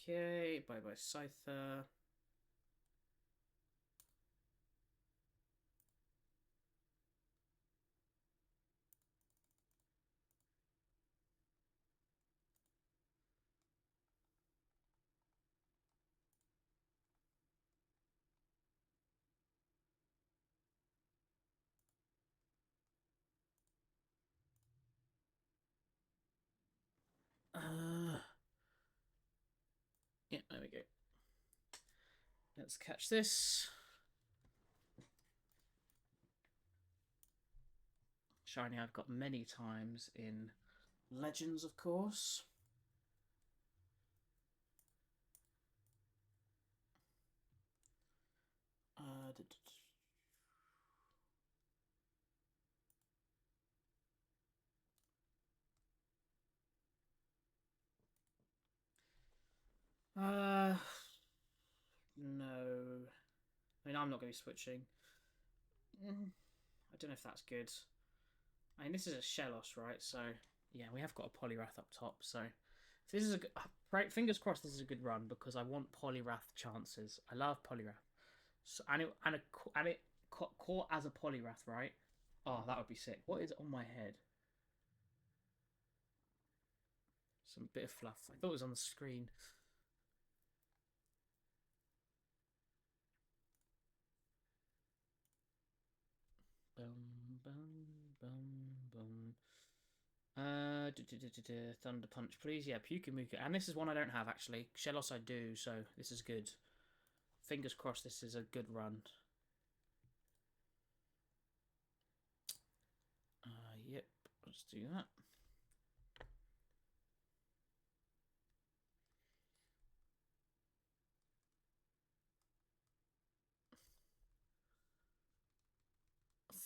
Okay. Bye-bye, Scyther. Yeah, there we go. Let's catch this. Shiny I've got many times in Legends, of course. No. I mean, I'm not going to be switching. I don't know if that's good. I mean, this is a Shellos, right? So, yeah, we have got a Poliwrath up top. So, if this is a good... Fingers crossed this is a good run because I want Poliwrath chances. I love Poliwrath. So, and it caught as a Poliwrath, right? Oh, that would be sick. What is on my head? Some bit of fluff. I thought it was on the screen. Boom, boom, boom, boom. Thunder Punch, please. Yeah, Pyukumuka. And this is one I don't have, actually. Shellos I do, so this is good. Fingers crossed this is a good run. Yep, let's do that.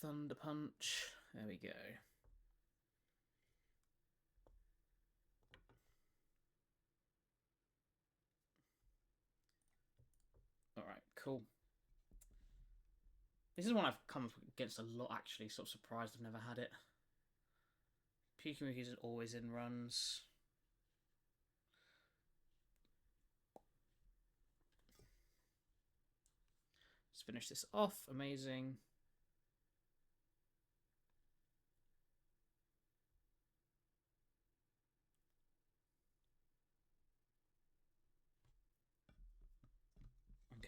Thunder Punch. There we go. Alright, cool. This is one I've come against a lot, actually. Sort of surprised I've never had it. Pyukumuka is always in runs. Let's finish this off. Amazing.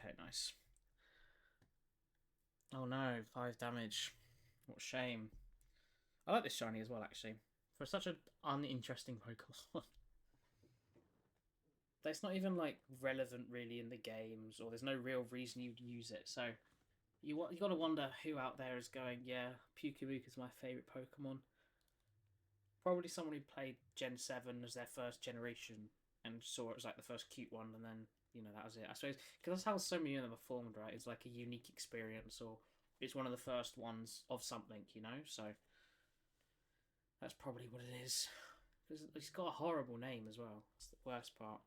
Okay, nice. Oh no, 5 damage. What a shame. I like this shiny as well, actually. For such an uninteresting Pokemon. That's not even, like, relevant, really, in the games, or there's no real reason you'd use it, so... You got to wonder who out there is going, yeah, Pukabuka is my favourite Pokemon. Probably someone who played Gen 7 as their first generation and saw it as like the first cute one, and then, you know, that was it. I suppose, because that's how so many of them are formed, right? It's like a unique experience, or it's one of the first ones of something, you know? So, that's probably what it is. Because it's got a horrible name as well. That's the worst part.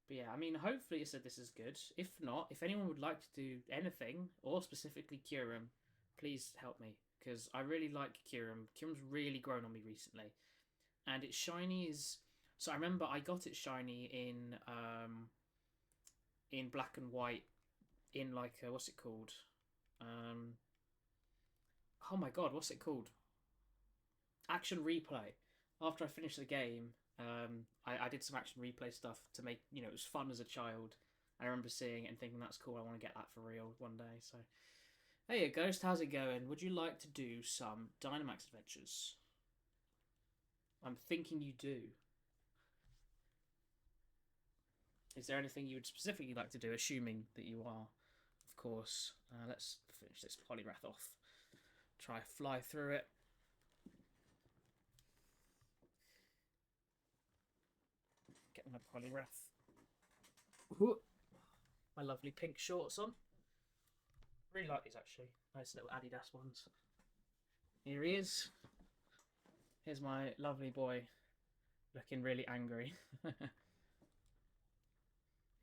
But yeah, I mean, hopefully it said this is good. If not, if anyone would like to do anything, or specifically Kyurem, please help me. Because I really like Kyurem. Kyurem's really grown on me recently. And its shiny is... So I remember I got it shiny in black and white, in like, what's it called? Oh my god, what's it called? Action Replay. After I finished the game, I did some action replay stuff to make, you know, it was fun as a child. I remember seeing it and thinking, that's cool, I want to get that for real one day. So, hey Ghost, how's it going? Would you like to do some Dynamax Adventures? I'm thinking you do. Is there anything you would specifically like to do, assuming that you are, of course. Let's finish this Poliwrath off. Try fly through it. Get my Poliwrath. My lovely pink shorts on. Really like these, actually. Nice little Adidas ones. Here he is. Here's my lovely boy, looking really angry.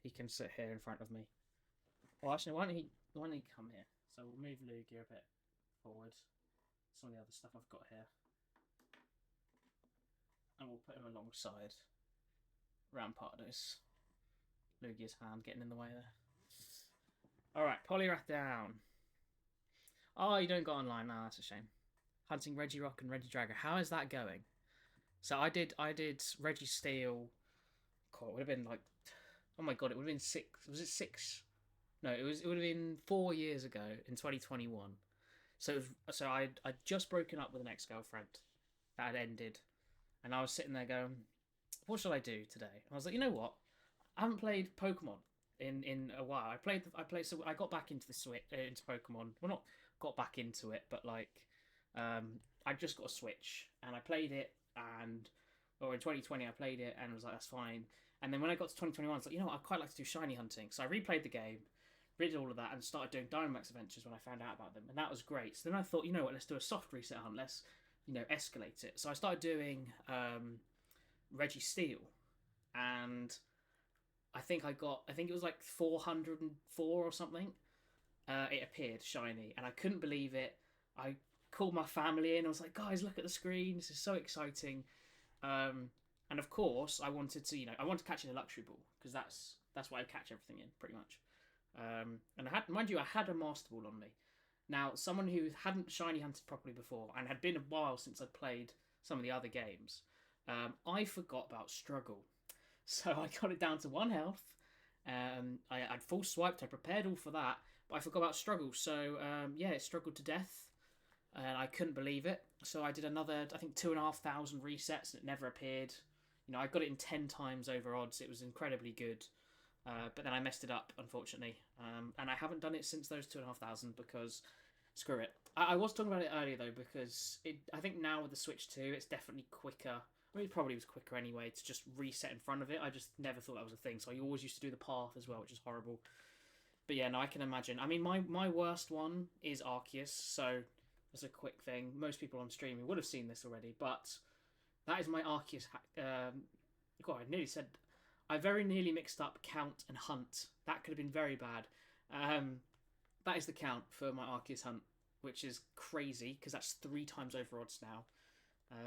He can sit here in front of me. Well, actually, why don't he come here? So we'll move Lugia a bit forward. Some of the other stuff I've got here. And we'll put him alongside Rampardos. Lugia's hand getting in the way there. Alright, Poliwrath down. Oh, you don't got online now, that's a shame. Hunting Regirock and Regidrago. How is that going? So I did Registeel. God, it would have been like, oh my god, it would have been 6. Was it 6? No, it would have been 4 years ago in 2021. So I'd just broken up with an ex-girlfriend that had ended, and I was sitting there going, what should I do today? And I was like, you know what? I haven't played Pokemon in a while. So I got back into into Pokemon. Well, not got back into it, but like, I just got a Switch and I played it, or in 2020 I played it and was like, that's fine. And then when I got to 2021, I was like, you know what? I'd quite like to do shiny hunting. So I replayed the game, did all of that, and started doing Dynamax Adventures when I found out about them, and that was great. So then I thought, you know what? Let's do a soft reset hunt. Let's, you know, escalate it. So I started doing Registeel, and I think it was like 404 or something. It appeared shiny, and I couldn't believe it. I called my family in. I was like, guys, look at the screen. This is so exciting. And of course, I wanted to catch in a luxury ball, because that's why I catch everything in, pretty much. And I had a Master Ball on me. Now, someone who hadn't shiny hunted properly before, and had been a while since I'd played some of the other games, I forgot about Struggle. So I got it down to 1 health. I'd full swiped, I prepared all for that, but I forgot about Struggle. So yeah, it struggled to death, and I couldn't believe it. So I did another, I think, 2,500 resets, and it never appeared. You know, I got it in 10 times over odds. It was incredibly good. But then I messed it up, unfortunately. And I haven't done it since those 2,500, because screw it. I was talking about it earlier, though, because I think now with the Switch 2, it's definitely quicker. I mean, it probably was quicker anyway to just reset in front of it. I just never thought that was a thing. So I always used to do the path as well, which is horrible. But yeah, no, I can imagine. I mean, my worst one is Arceus, so that's a quick thing. Most people on streaming would have seen this already, but that is my Arceus. God, I very nearly mixed up Count and Hunt. That could have been very bad. That is the count for my Arceus Hunt, which is crazy, because that's 3 times over odds now.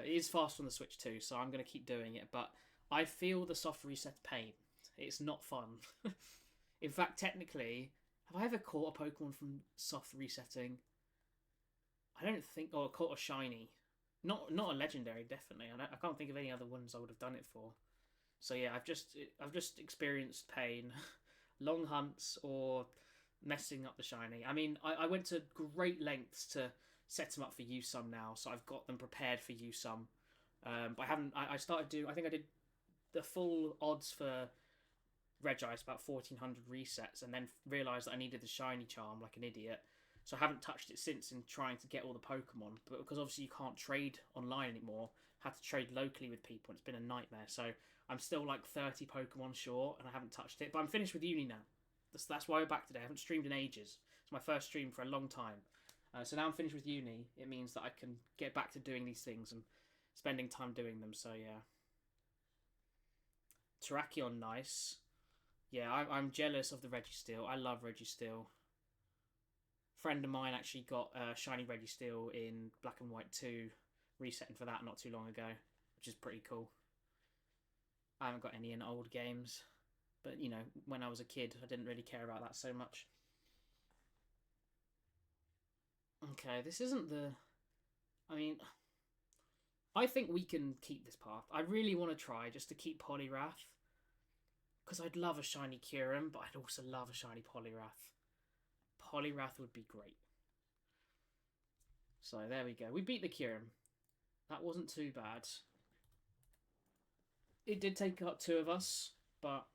It is fast on the Switch too, so I'm going to keep doing it, but I feel the soft reset pain. It's not fun. In fact, technically, have I ever caught a Pokemon from soft resetting? I don't think, or caught a shiny. Not a legendary, definitely. I can't think of any other ones I would have done it for. So yeah, I've just experienced pain, long hunts or messing up the shiny. I mean, I went to great lengths to set them up for use some now, so I've got them prepared for use some. But I haven't. I started do. I think I did the full odds for Regice, about 1400 resets, and then realised that I needed the shiny charm like an idiot. So I haven't touched it since in trying to get all the Pokemon. But because obviously you can't trade online anymore, had to trade locally with people. It's been a nightmare. So I'm still like 30 Pokemon short, and I haven't touched it. But I'm finished with uni now. That's why we're back today. I haven't streamed in ages. It's my first stream for a long time. So now I'm finished with uni. It means that I can get back to doing these things and spending time doing them. So yeah. Terrakion, nice. Yeah, I'm jealous of the Registeel. I love Registeel. Friend of mine actually got Shiny Registeel in Black and White 2, resetting for that not too long ago, which is pretty cool. I haven't got any in old games, but you know, when I was a kid, I didn't really care about that so much. Okay, this isn't the. I mean, I think we can keep this path. I really want to try just to keep Poliwrath, because I'd love a shiny Kyurem, but I'd also love a shiny Poliwrath. Poliwrath would be great. So there we go. We beat the Kyurem. That wasn't too bad. It did take up two of us, but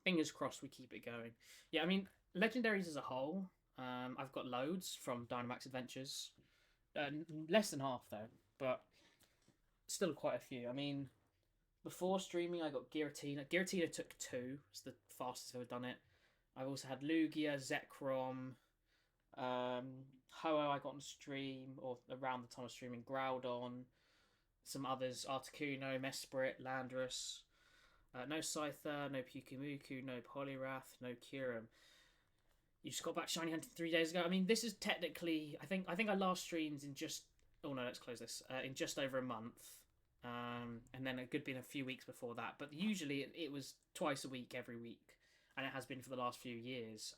fingers crossed we keep it going. Yeah, I mean, legendaries as a whole, I've got loads from Dynamax Adventures. Less than half though, but still quite a few. I mean, before streaming, I got Giratina. Giratina took two. It's the fastest I've ever done it. I've also had Lugia, Zekrom, Ho-Oh I got on stream, or around the time of streaming, Groudon, some others, Articuno, Mesprit, Landorus. No Scyther, no Pukumuku, no Poliwrath, no Kyurem. You just got back shiny hunting 3 days ago. I mean, this is technically. I last streamed in just. Oh no, let's close this. In just over a month, and then it could have been a few weeks before that. But usually it was twice a week, every week, and it has been for the last few years.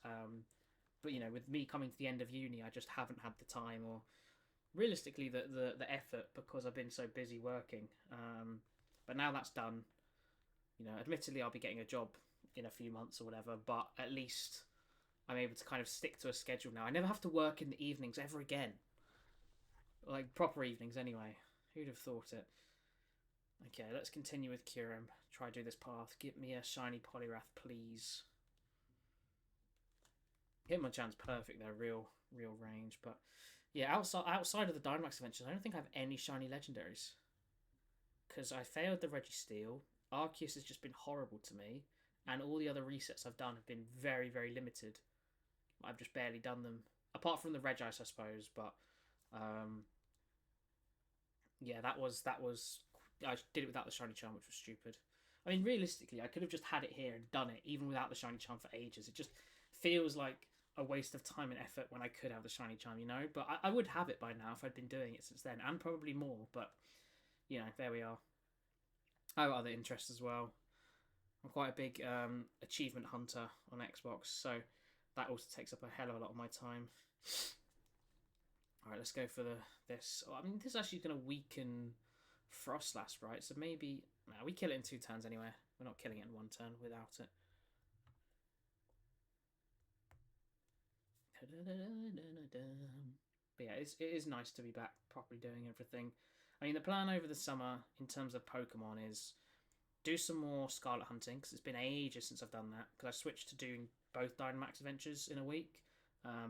But you know, with me coming to the end of uni, I just haven't had the time or realistically the effort because I've been so busy working. But now that's done. You know, admittedly, I'll be getting a job in a few months or whatever, but at least I'm able to kind of stick to a schedule now. I never have to work in the evenings ever again. Like, proper evenings, anyway. Who'd have thought it? Okay, let's continue with Kyurem. Try to do this path. Get me a shiny Poliwrath, please. Hitmonchan's perfect, though. Real range. But, yeah, outside of the Dynamax Adventures, I don't think I have any shiny legendaries. Because I failed the Registeel. Arceus has just been horrible to me. And all the other resets I've done have been very, very limited. I've just barely done them. Apart from the Regice, I suppose. But, yeah, that was. I did it without the shiny charm, which was stupid. I mean, realistically, I could have just had it here and done it, even without the shiny charm for ages. It just feels like a waste of time and effort when I could have the shiny charm, you know? But I would have it by now if I'd been doing it since then, and probably more. But, you know, there we are. I have other interests as well. I'm quite a big achievement hunter on Xbox, so that also takes up a hell of a lot of my time. Alright, let's go for this. Oh, I mean, this is actually going to weaken Frostlass, right? So maybe. Nah, we kill it in 2 turns anyway. We're not killing it in 1 turn without it. But yeah, it is nice to be back properly doing everything. I mean, the plan over the summer in terms of Pokemon is do some more Scarlet hunting, because it's been ages since I've done that, because I switched to doing both Dynamax Adventures in a week,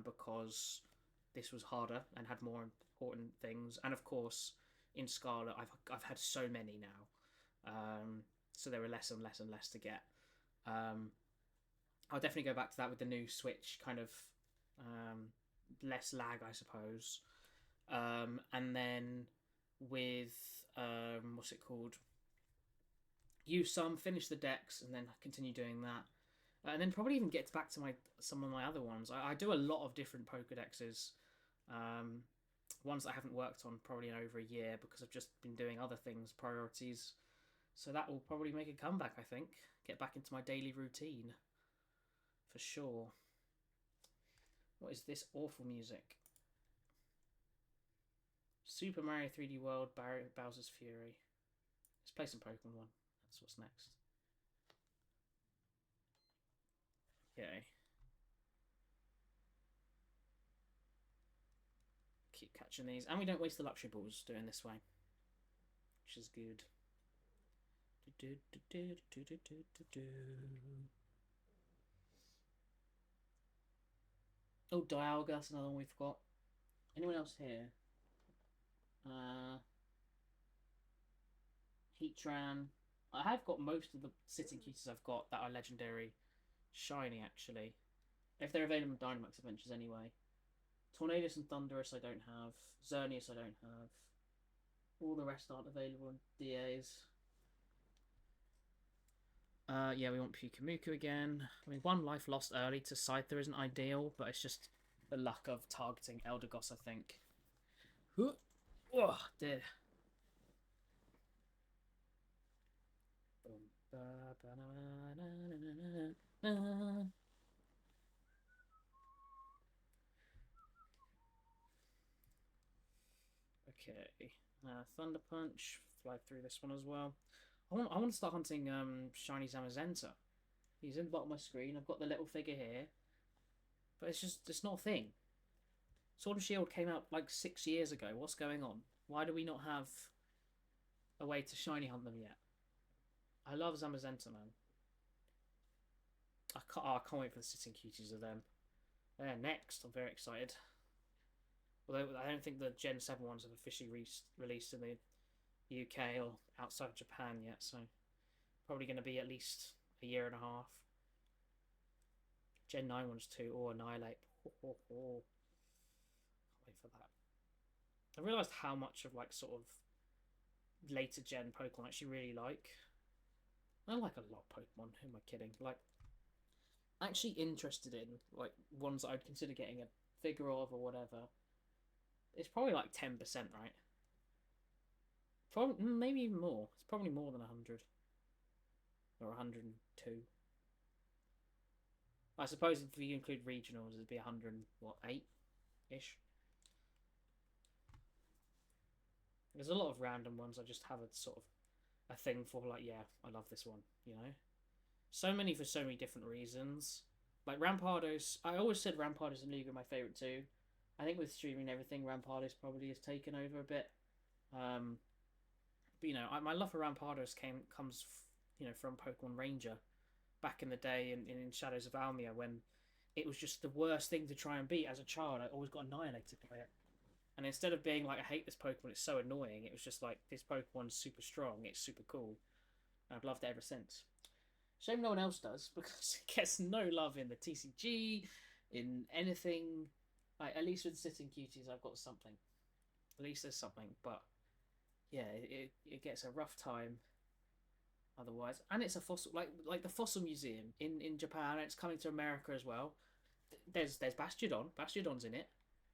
because this was harder and had more important things. And of course, in Scarlet, I've had so many now, so there were less and less and less to get. I'll definitely go back to that with the new Switch, kind of less lag, I suppose. And then with what's it called? Use some, finish the decks, and then continue doing that. And then probably even get back to some of my other ones. I do a lot of different Pokedexes. Ones that I haven't worked on probably in over a year because I've just been doing other things, priorities. So that will probably make a comeback, I think. Get back into my daily routine. For sure. What is this awful music? Super Mario 3D World, Bowser's Fury. Let's play some Pokemon 1. That's what's next. Okay. Keep catching these. And we don't waste the luxury balls doing this way. Which is good. Oh, Dialga, that's another one we forgot. Anyone else here? Heatran. I have got most of the sitting cuties I've got that are legendary shiny, actually. If they're available in Dynamax Adventures anyway. Tornadus and Thunderous I don't have. Xerneas I don't have. All the rest aren't available in DAs. Yeah, we want Pyukumuku again. I mean, 1 life lost early to Scyther isn't ideal, but it's just the luck of targeting Eldegoss, I think. Oh, dear. Okay. Thunder Punch. Fly through this one as well. I want to start hunting Shiny Zamazenta. He's in the bottom of my screen. I've got the little figure here. But it's not a thing. Sword and Shield came out like 6 years ago. What's going on? Why do we not have a way to shiny hunt them yet? I love Zamazenta, man. I can't wait for the sitting cuties of them. They're next. I'm very excited. Although I don't think the Gen 7 ones have officially released in the UK or outside of Japan yet, so probably going to be at least a year and a half. Gen 9 ones too, or Annihilate. Can't wait for that. I realised how much of like sort of later gen Pokemon I actually really like. I like a lot of Pokemon, who am I kidding? Like, actually interested in like ones that I'd consider getting a figure of or whatever. It's probably like 10%, right? Probably, maybe even more. It's probably more than 100. Or 102. I suppose if you include regionals, it'd be 108-ish. There's a lot of random ones I just have a sort of a thing for, like, yeah, I love this one, you know? So many for so many different reasons. Like Rampardos, I always said Rampardos and Lugia are my favourite too. I think with streaming and everything, Rampardos probably has taken over a bit. But you know, my love for Rampardos comes from Pokemon Ranger back in the day in Shadows of Almia, when it was just the worst thing to try and beat as a child. I always got annihilated by it. And instead of being like, I hate this Pokemon, it's so annoying, it was just like, this Pokemon's super strong, it's super cool. And I've loved it ever since. Shame no one else does, because it gets no love in the TCG, in anything. Like, at least with Sitting Cuties, I've got something. At least there's something, but yeah, it gets a rough time otherwise. And it's a fossil, like the Fossil Museum in Japan, and it's coming to America as well. There's Bastiodon's in it,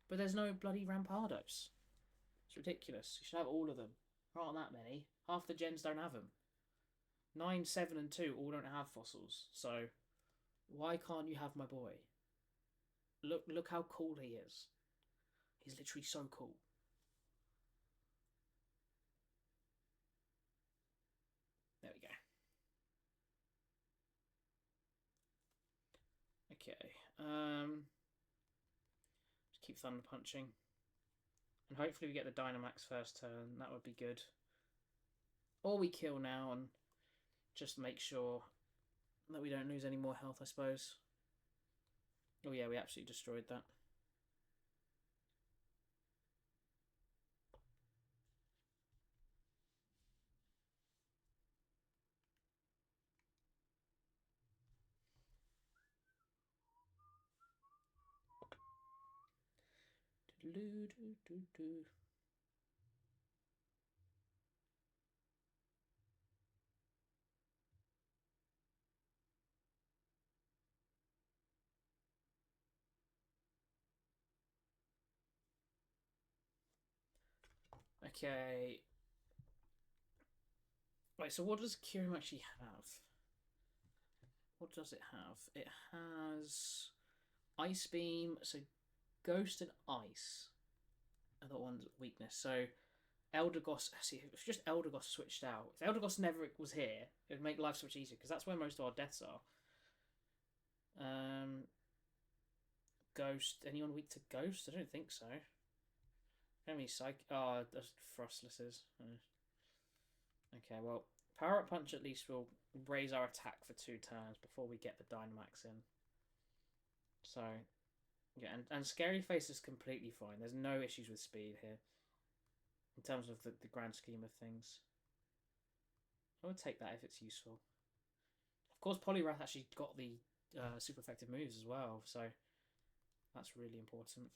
but there's no bloody Rampardos. It's ridiculous. You should have all of them. There aren't that many. Half the gens don't have them. 9, 7, and 2 all don't have fossils. So why can't you have my boy? Look how cool he is. He's literally so cool. There we go. Okay. Just keep Thunder Punching. And hopefully we get the Dynamax first turn. That would be good. Or we kill now and just make sure that we don't lose any more health, I suppose. Oh yeah, we absolutely destroyed that. Okay. Right, so what does Kyurem actually have? What does it have? It has Ice Beam, so Ghost and Ice. Other one's weakness. So Eldegoss. See, if just Eldegoss switched out. If Eldegoss never was here, it would make life so much easier because that's where most of our deaths are. Ghost. Anyone weak to Ghost? I don't think so. How many psych? Oh, that's Frostlesses. Okay, well, Power Up Punch at least will raise our attack for 2 turns before we get the Dynamax in. So, yeah, and Scary Face is completely fine. There's no issues with speed here in terms of the grand scheme of things. I would take that if it's useful. Of course, Poliwrath actually got the super effective moves as well, so that's really important.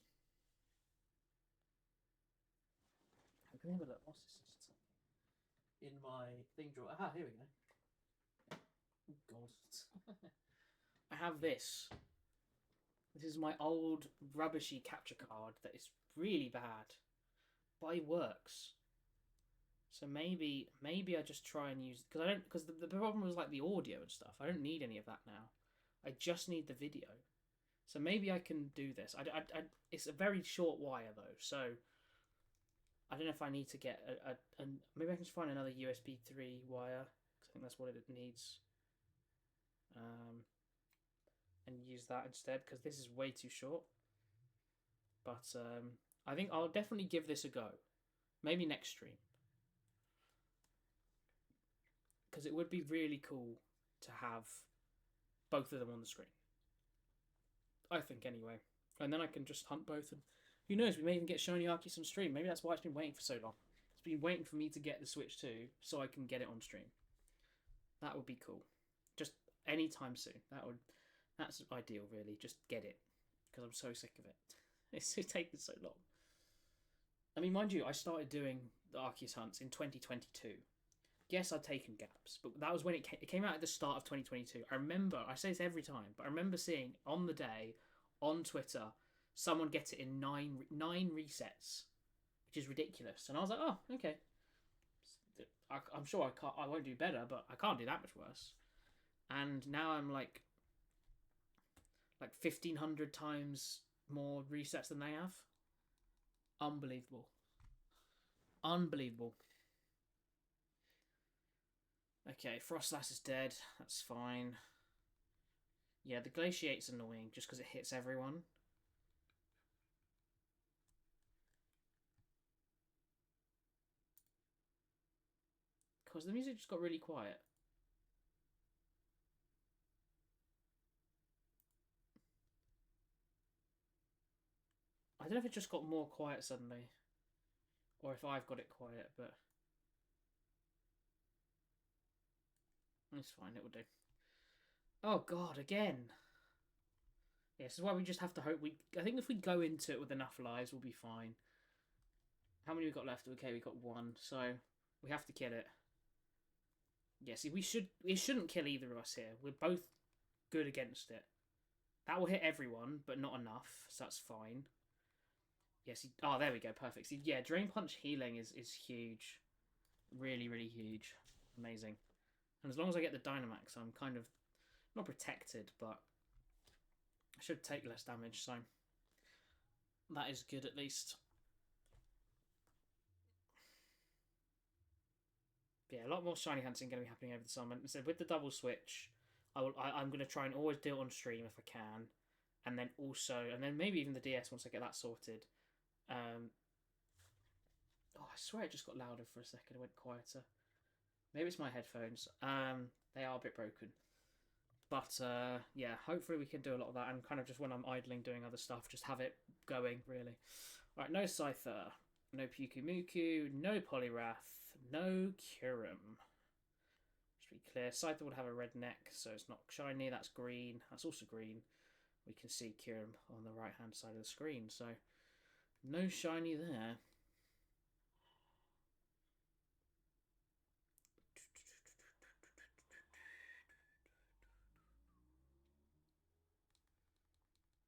Can we have a look? What's this? In my thing drawer. Aha, here we go. Oh, God. I have this. This is my old rubbishy capture card that is really bad, but it works. So maybe I just try and use, because the problem was like the audio and stuff. I don't need any of that now. I just need the video. So maybe I can do this. It's a very short wire though, so I don't know if I need to get maybe I can just find another USB 3 wire, because I think that's what it needs. And use that instead, because this is way too short. But I think I'll definitely give this a go. Maybe next stream. Because it would be really cool to have both of them on the screen. I think anyway. And then I can just hunt both, and who knows, we may even get Shiny Arceus on stream. Maybe that's why it's been waiting for so long. It's been waiting for me to get the Switch 2 so I can get it on stream. That would be cool. Just anytime soon. That's ideal, really. Just get it. Because I'm so sick of it. It's taken so long. I mean, mind you, I started doing the Arceus hunts in 2022. Yes, I'd taken gaps, but that was when it came out at the start of 2022. I remember, I say this every time, but I remember seeing on the day, on Twitter, someone get it in nine resets, which is ridiculous. And I was like, oh, okay. I'm sure I won't do better, but I can't do that much worse. And now I'm like 1,500 times more resets than they have. Unbelievable. Unbelievable. Okay, Frostlass is dead. That's fine. Yeah, the Glaciate's annoying just because it hits everyone. Because the music just got really quiet. I don't know if it just got more quiet suddenly, or if I've got it quiet, but it's fine, it will do. Oh god, again. Yeah, this is why we just have to hope I think if we go into it with enough lives, we'll be fine. How many we got left? Okay, we got 1, so we have to kill it. Yeah, see, we shouldn't kill either of us here. We're both good against it. That will hit everyone, but not enough, so that's fine. Yes, oh, there we go, perfect. See, yeah, Drain Punch healing is huge. Really, really huge. Amazing. And as long as I get the Dynamax, I'm kind of not protected, but I should take less damage, so that is good at least. But yeah, a lot more shiny hunting going to be happening over the summer. So with the double switch, I'm going to try and always do it on stream if I can, and then maybe even the DS once I get that sorted. Oh, I swear it just got louder for a second. It went quieter. Maybe it's my headphones. They are a bit broken. But yeah, hopefully we can do a lot of that, and kind of just when I'm idling doing other stuff, just have it going, really. Alright, no Scyther, no Pyukumuku, no Poliwrath, no Kyurem. Just be clear, Scyther would have a red neck, so it's not shiny, that's green, that's also green. We can see Kyurem on the right hand side of the screen, so no shiny there.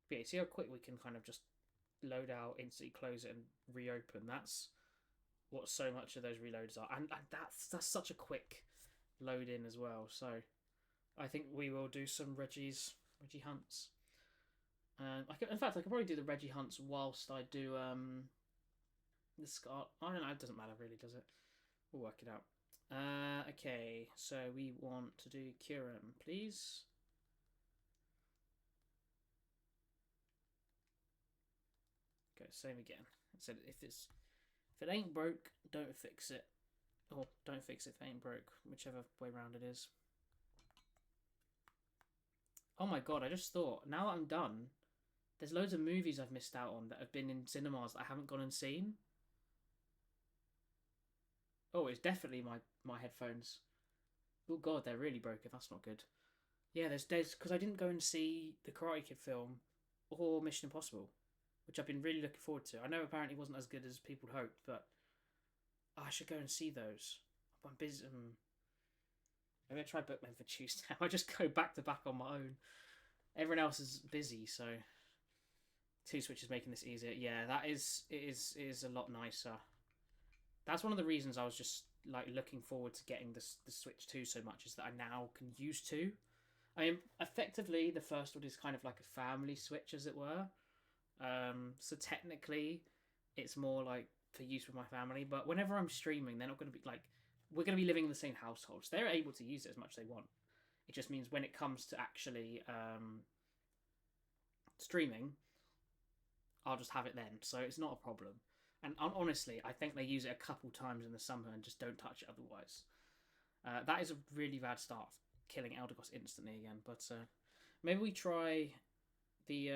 But yeah, see how quick we can kind of just load out, instantly close it, and reopen. That's what so much of those reloads are, and that's such a quick load in as well. So I think we will do some Reggie hunts. In fact, I could probably do the Reggie hunts whilst I do The Scar. I don't know. It doesn't matter really, does it? We'll work it out. Okay, so we want to do Kyurem, please. Okay, same again. It said if it ain't broke, don't fix it. Or don't fix it if it ain't broke, whichever way round it is. Oh my god, I just thought, now that I'm done, there's loads of movies I've missed out on that have been in cinemas that I haven't gone and seen. Oh, it's definitely my headphones. Oh god, they're really broken. That's not good. Yeah, there's because I didn't go and see the Karate Kid film or Mission Impossible, which I've been really looking forward to. I know apparently it wasn't as good as people hoped, but I should go and see those. I'm busy. Maybe I try book them for Tuesday. I just go back to back on my own. Everyone else is busy, so two switches making this easier. Yeah, it is a lot nicer. That's one of the reasons I was just like looking forward to getting the Switch 2 so much, is that I now can use two. I mean, effectively, the first one is kind of like a family Switch, as it were. So technically, it's more like for use with my family. But whenever I'm streaming, they're not going to be like, we're going to be living in the same household, so they're able to use it as much as they want. It just means when it comes to actually streaming, I'll just have it then, so it's not a problem. And honestly, I think they use it a couple times in the summer and just don't touch it otherwise. That is a really bad start, killing Eldegoss instantly again. But maybe we try the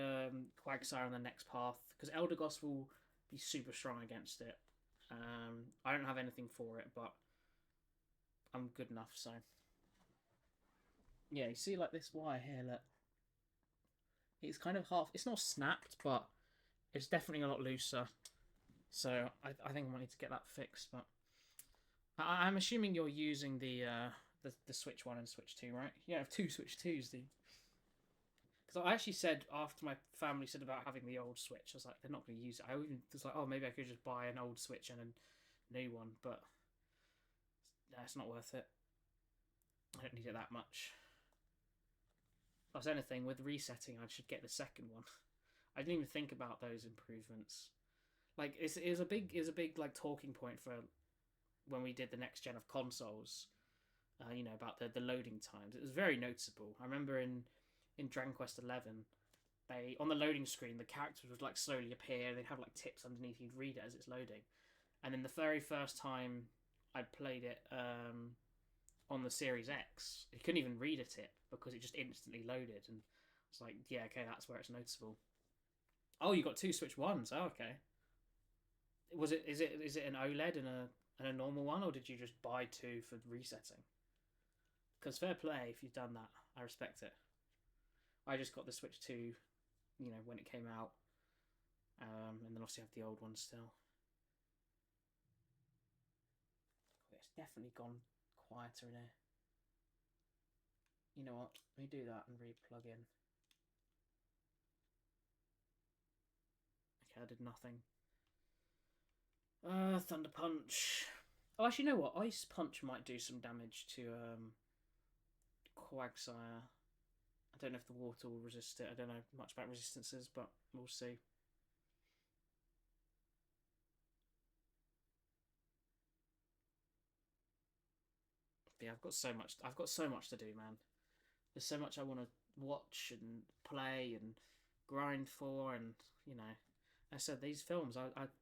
Quagsire on the next path, because Eldegoss will be super strong against it. I don't have anything for it, but I'm good enough, so. Yeah, you see like this wire here, look. It's kind of half, it's not snapped, but it's definitely a lot looser. So I think I might need to get that fixed, but I'm assuming you're using the Switch 1 and Switch 2, right? Yeah, I have two Switch 2s, dude. Because I actually said, after my family said about having the old Switch, I was like, they're not going to use it. I even was like, oh, maybe I could just buy an old Switch and a new one, but it's not worth it. I don't need it that much. Plus anything, with resetting, I should get the second one. I didn't even think about those improvements. Like, it was a big like talking point for when we did the next gen of consoles. About the loading times. It was very noticeable. I remember in Dragon Quest XI, they on the loading screen the characters would like slowly appear. They'd have like tips underneath. You'd read it as it's loading. And then the very first time I played it on the Series X, you couldn't even read a tip because it just instantly loaded. And it's like, yeah, okay, that's where it's noticeable. Oh, you got two Switch Ones. Oh, okay. Is it an OLED and a normal one, or did you just buy two for resetting? Because fair play if you've done that. I respect it. I just got the Switch 2, when it came out. And then obviously have the old one still. It's definitely gone quieter in here. You know what? Let me do that and re-plug in. Okay, I did nothing. Thunder Punch. Oh, actually, you know what? Ice Punch might do some damage to Quagsire. I don't know if the water will resist it. I don't know much about resistances, but we'll see. But yeah, I've got so much. I've got so much to do, man. There's so much I want to watch and play and grind for, and I said these films. I've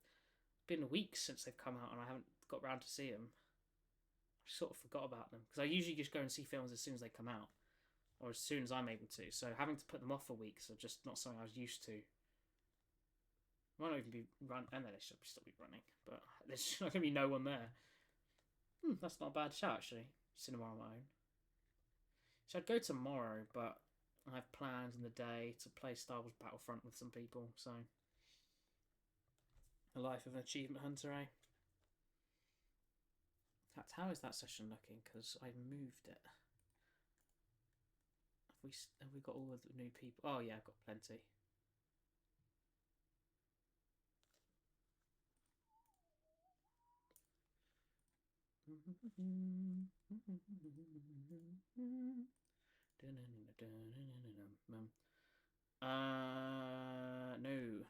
been weeks since they've come out, and I haven't got round to see them. I sort of forgot about them because I usually just go and see films as soon as they come out, or as soon as I'm able to. So having to put them off for weeks are just not something I was used to. Might not even be run, and then they should still be running, but there's not going to be no one there. That's not a bad shout, actually. Cinema on my own. So I'd go tomorrow, but I have plans in the day to play Star Wars Battlefront with some people, so. A life of an achievement hunter, eh? How is that session looking? Because I've moved it. Have we got all of the new people? Oh yeah, I've got plenty. No.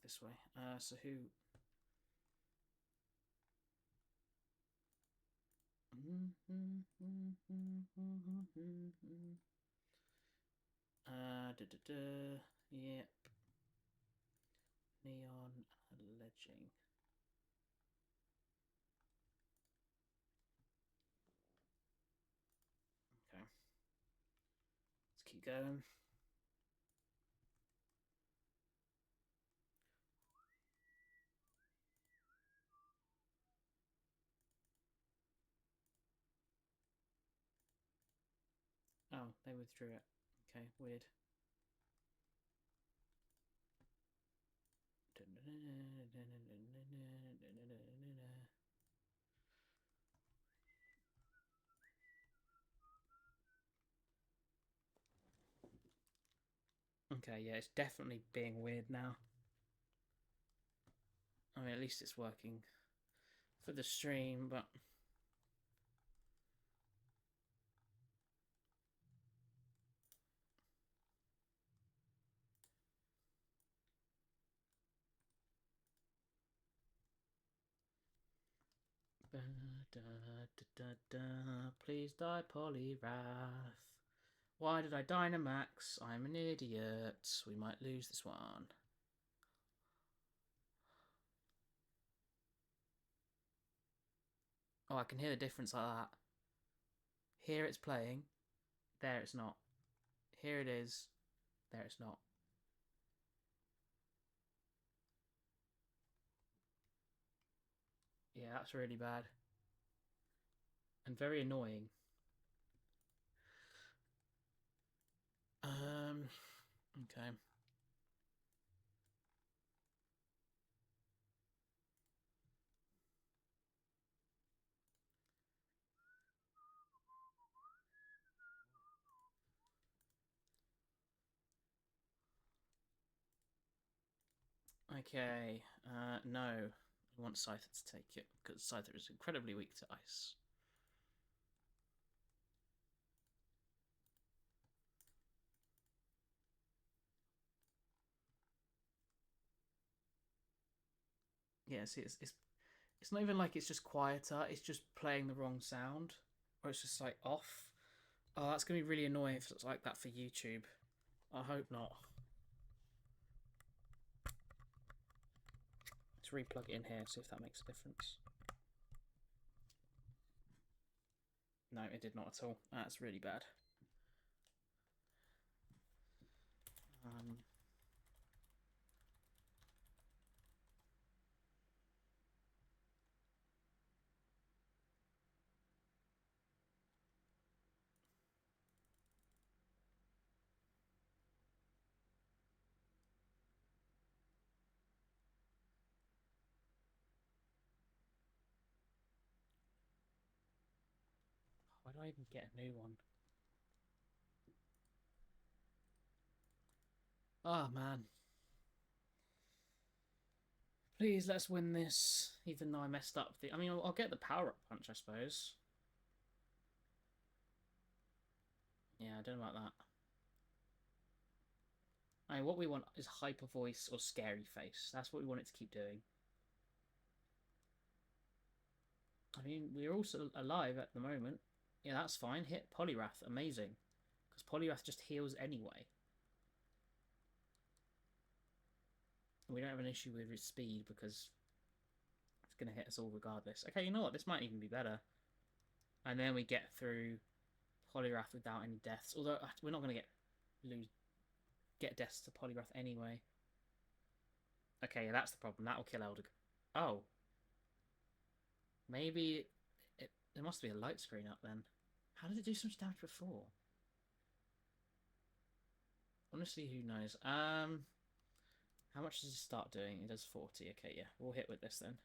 this way. So who? Yep. Neon Ledging. Okay. Let's keep going. Oh, they withdrew it. Okay, weird. Okay, yeah, it's definitely being weird now. I mean, at least it's working for the stream, but... Please die, Polyrath. Why did I Dynamax? I'm an idiot. We might lose this one. Oh, I can hear the difference like that. Here it's playing. There it's not. Here it is. There it's not. Yeah, that's really bad. And very annoying. Okay. Okay, no. I want Scyther to take it, because Scyther is incredibly weak to ice. Yeah, see, it's not even like it's just quieter, it's just playing the wrong sound. Or it's just like off. Oh, that's going to be really annoying if it's like that for YouTube. I hope not. Let's replug it in here, see if that makes a difference. No, it did not at all. That's really bad. Why do I even get a new one? Oh, man. Please, let's win this, even though I messed up the... I mean, I'll get the power-up punch, I suppose. Yeah, I don't know about that. I mean, what we want is Hyper Voice or Scary Face. That's what we want it to keep doing. I mean, we're also alive at the moment. Yeah, that's fine. Hit Poliwrath. Amazing. Because Poliwrath just heals anyway. We don't have an issue with his speed because it's going to hit us all regardless. Okay, you know what? This might even be better. And then we get through Poliwrath without any deaths. Although we're not going to get deaths to Poliwrath anyway. Okay, yeah, that's the problem. That will kill Elder. Oh. Maybe there must be a light screen up then. How did it do so much damage before? Honestly, who knows? How much does it start doing? It does 40. Okay, yeah. We'll hit with this then.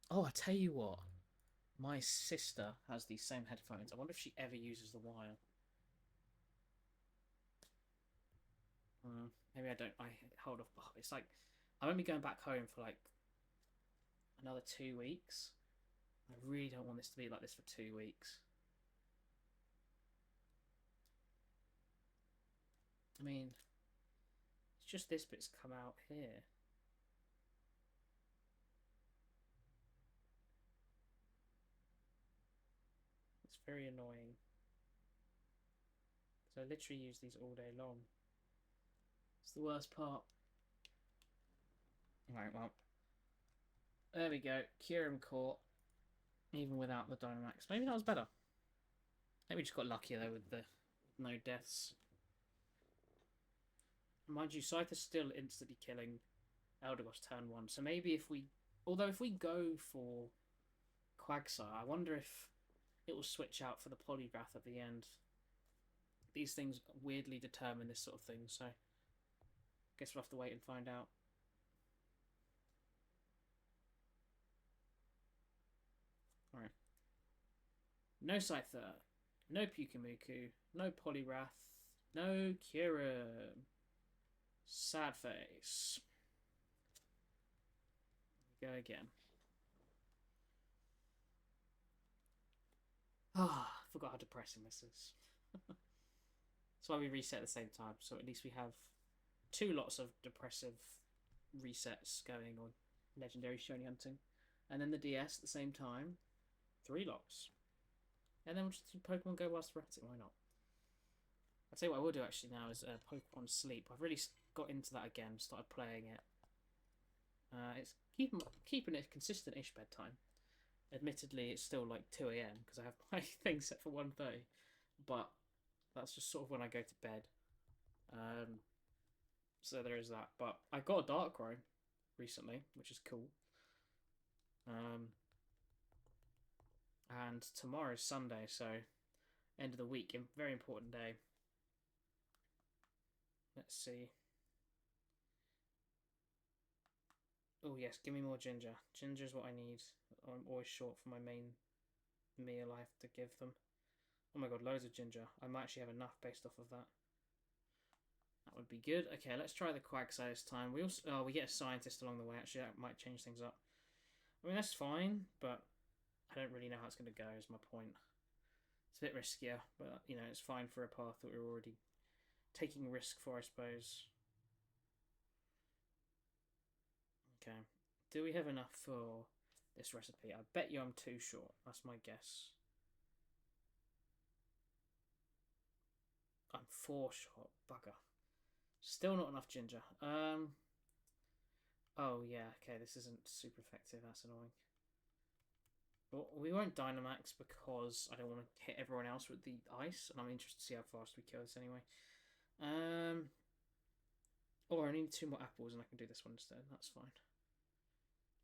Oh, I tell you what. My sister has these same headphones. I wonder if she ever uses the wire. Maybe I don't. I hold off. Oh, it's like I won't be going back home for like another 2 weeks. I really don't want this to be like this for 2 weeks. I mean, it's just this bit's come out here. It's very annoying. So I literally use these all day long. It's the worst part. Right, well. There we go. Kyurem caught. Even without the Dynamax. Maybe that was better. Maybe we just got luckier though with the no deaths. Mind you, Scythe is still instantly killing Eldegoss turn 1. So maybe if we... Although if we go for Quagsire, I wonder if it will switch out for the Poliwrath at the end. These things weirdly determine this sort of thing, so... Guess we'll have to wait and find out. Alright. No Scyther. No Pyukumuku. No Poliwrath. No Kyurem. Sad face. Go again. Ah, forgot how depressing this is. That's why we reset at the same time, so at least we have 2 lots of depressive resets going on. Legendary Shiny hunting. And then the DS at the same time. 3 lots. And then we'll just do Pokemon Go whilst we're at it, why not? I'll tell you what I will do actually now is Pokemon Sleep. I've really got into that again, started playing it. It's keeping it consistent-ish bedtime. Admittedly, it's still like 2 AM because I have my thing set for 1:30, but that's just sort of when I go to bed. So there is that. But I got a Darkrai recently, which is cool. And tomorrow's Sunday, so end of the week, a very important day. Let's see. Oh yes, give me more ginger. Ginger is what I need. I'm always short for my main meal I have to give them. Oh my god, loads of ginger. I might actually have enough based off of that. That would be good. Okay, let's try the Quagsire this time. We also we get a scientist along the way. Actually, that might change things up. I mean, that's fine, but I don't really know how it's going to go is my point. It's a bit riskier, but you know, it's fine for a path that we're already taking risk for, I suppose. Okay. Do we have enough for this recipe? I bet you I'm too short. That's my guess. I'm 4 short. Bugger. Still not enough ginger. Oh, yeah. Okay, this isn't super effective. That's annoying. Well, we won't Dynamax because I don't want to hit everyone else with the ice. And I'm interested to see how fast we kill this anyway. Oh, I need 2 more apples and I can do this one instead. That's fine.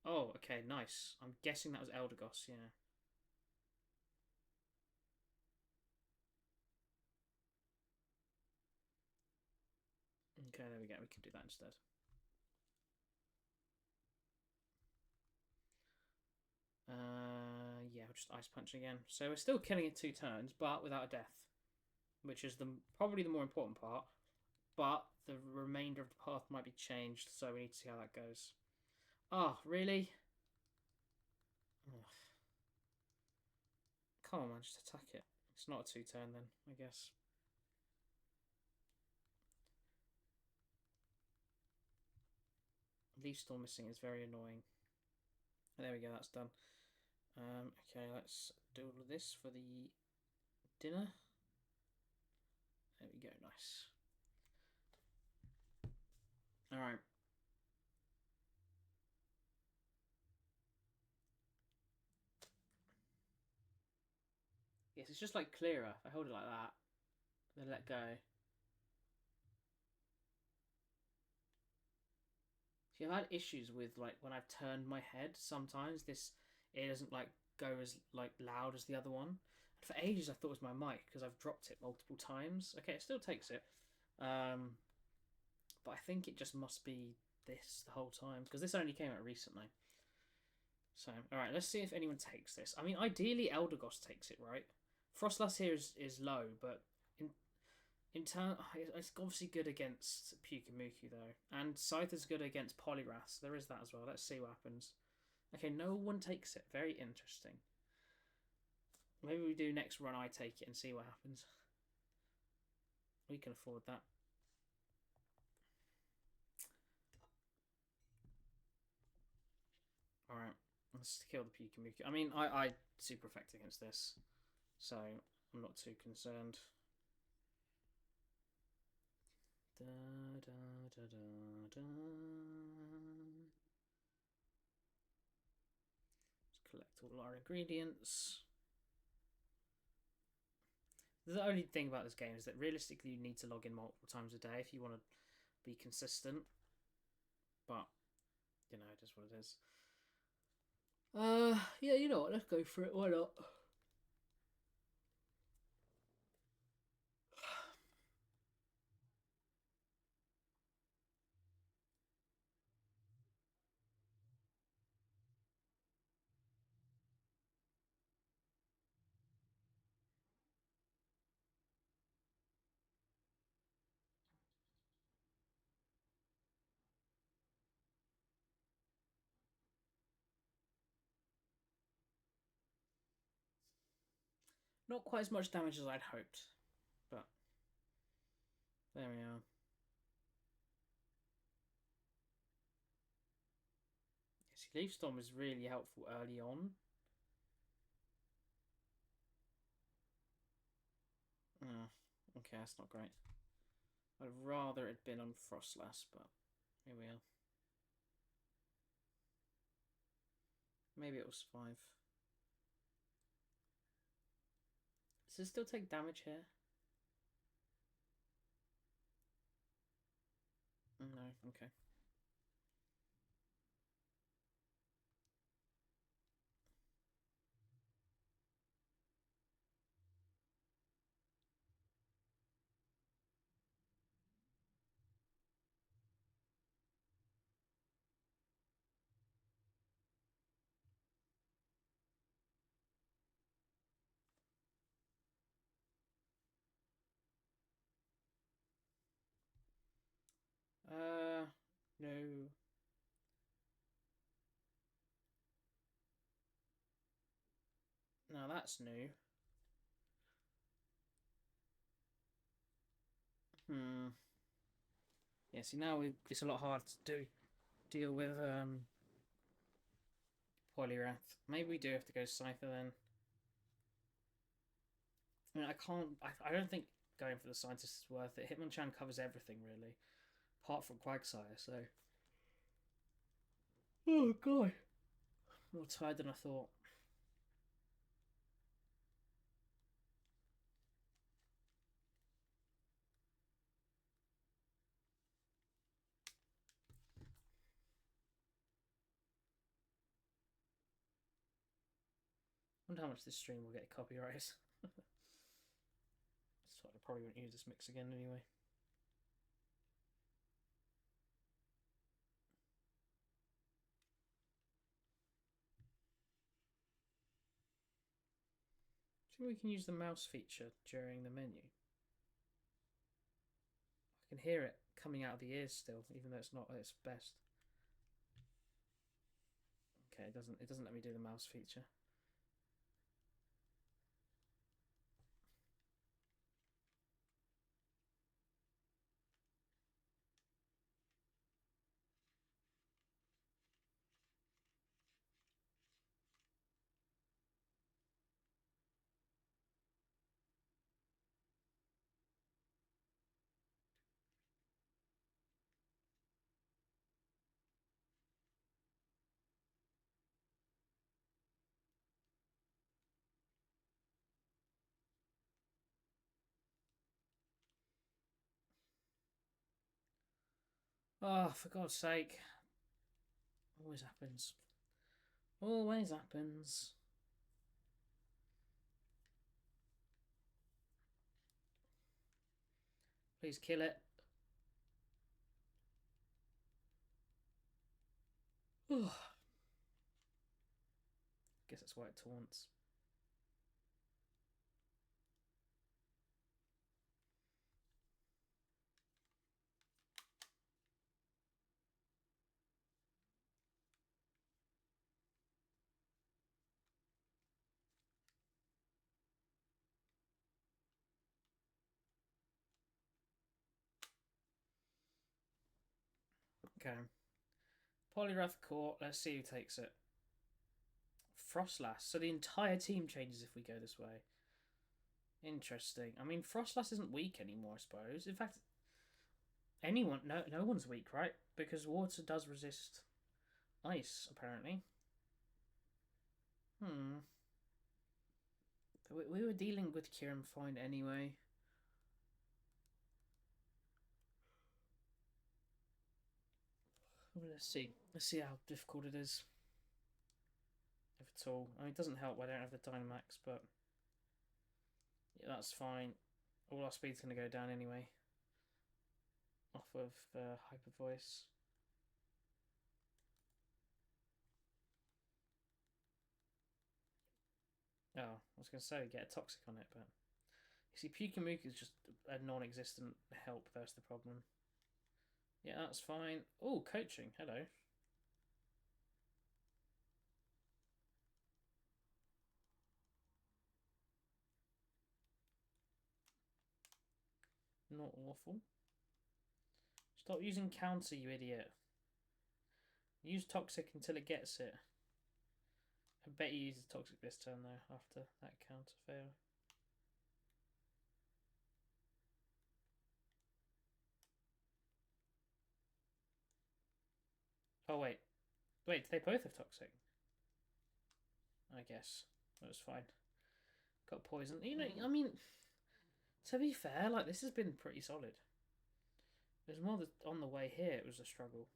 Oh, okay, nice. I'm guessing that was Eldegoss, yeah. Okay, there we go. We can do that instead. Yeah, we'll just Ice Punch again. So we're still killing it 2 turns, but without a death. Which is probably the more important part. But the remainder of the path might be changed, so we need to see how that goes. Oh, really? Ugh. Come on, man, just attack it. It's not a 2-turn then, I guess. Leaf Storm missing is very annoying. There we go, that's done. Okay, let's do all of this for the dinner. There we go, nice. Alright. Yes, it's just like clearer. If I hold it like that, then let go. See, I've had issues with like when I've turned my head. Sometimes it doesn't like go as like loud as the other one. And for ages, I thought it was my mic because I've dropped it multiple times. Okay, it still takes it, but I think it just must be this the whole time because this only came out recently. So, all right, let's see if anyone takes this. I mean, ideally, Eldegoss takes it, right? Frostlass here is low, but in turn, it's obviously good against Pyukumuku though, and Scythe is good against Poliwrath. So there is that as well. Let's see what happens. Okay, no one takes it. Very interesting. Maybe we do next run. I take it and see what happens. We can afford that. Alright, let's kill the Pikamuki. I mean, I super effect against this, so I'm not too concerned. Da, da, da, da, da. Let's collect all our ingredients. The only thing about this game is that realistically you need to log in multiple times a day if you want to be consistent. But, you know, it is what it is. Yeah, you know what? Let's go for it. Why not? Not quite as much damage as I'd hoped, but there we are. See, Leaf Storm is really helpful early on. Oh, okay, that's not great. I'd rather it had been on Frostlass, but here we are. Maybe it will survive. Does it still take damage here? No, okay. No. Now that's new. Yeah, see now it's a lot harder to deal with Poliwrath. Maybe we do have to go Cypher then. I mean, I don't think going for the Scientist is worth it. Hitmonchan covers everything really, apart from Quagsire. So, oh god, I'm more tired than I thought. I wonder how much this stream will get copyrighted. So I probably won't use this mix again anyway. So we can use the mouse feature during the menu. I can hear it coming out of the ears still, even though it's not at its best. Okay, it doesn't let me do the mouse feature. Oh, for God's sake. Always happens. Always happens. Please kill it. Guess that's why it taunts. Okay. Poliwrath caught. Let's see who takes it. Frostlass. So the entire team changes if we go this way. Interesting. I mean, Frostlass isn't weak anymore, I suppose. In fact, no one's weak, right? Because water does resist ice, apparently. We were dealing with Kieran fine anyway. Let's see. Let's see how difficult it is. If at all. I mean, it doesn't help I don't have the Dynamax, but yeah, that's fine. All our speed's going to go down anyway. Off of Hyper Voice. Oh, I was going to say get a Toxic on it, but you see, Pyukumuku is just a non-existent help. That's the problem. Yeah, that's fine. Oh, coaching. Hello. Not awful. Stop using counter, you idiot. Use Toxic until it gets it. I bet you use Toxic this turn, though, after that counter fail. Oh, wait. Wait, do they both have Toxic? I guess. That was fine. Got poison. You know, I mean, to be fair, like, this has been pretty solid. There's more that on the way here, it was a struggle.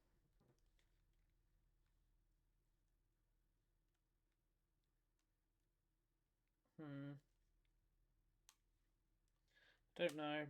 Don't know.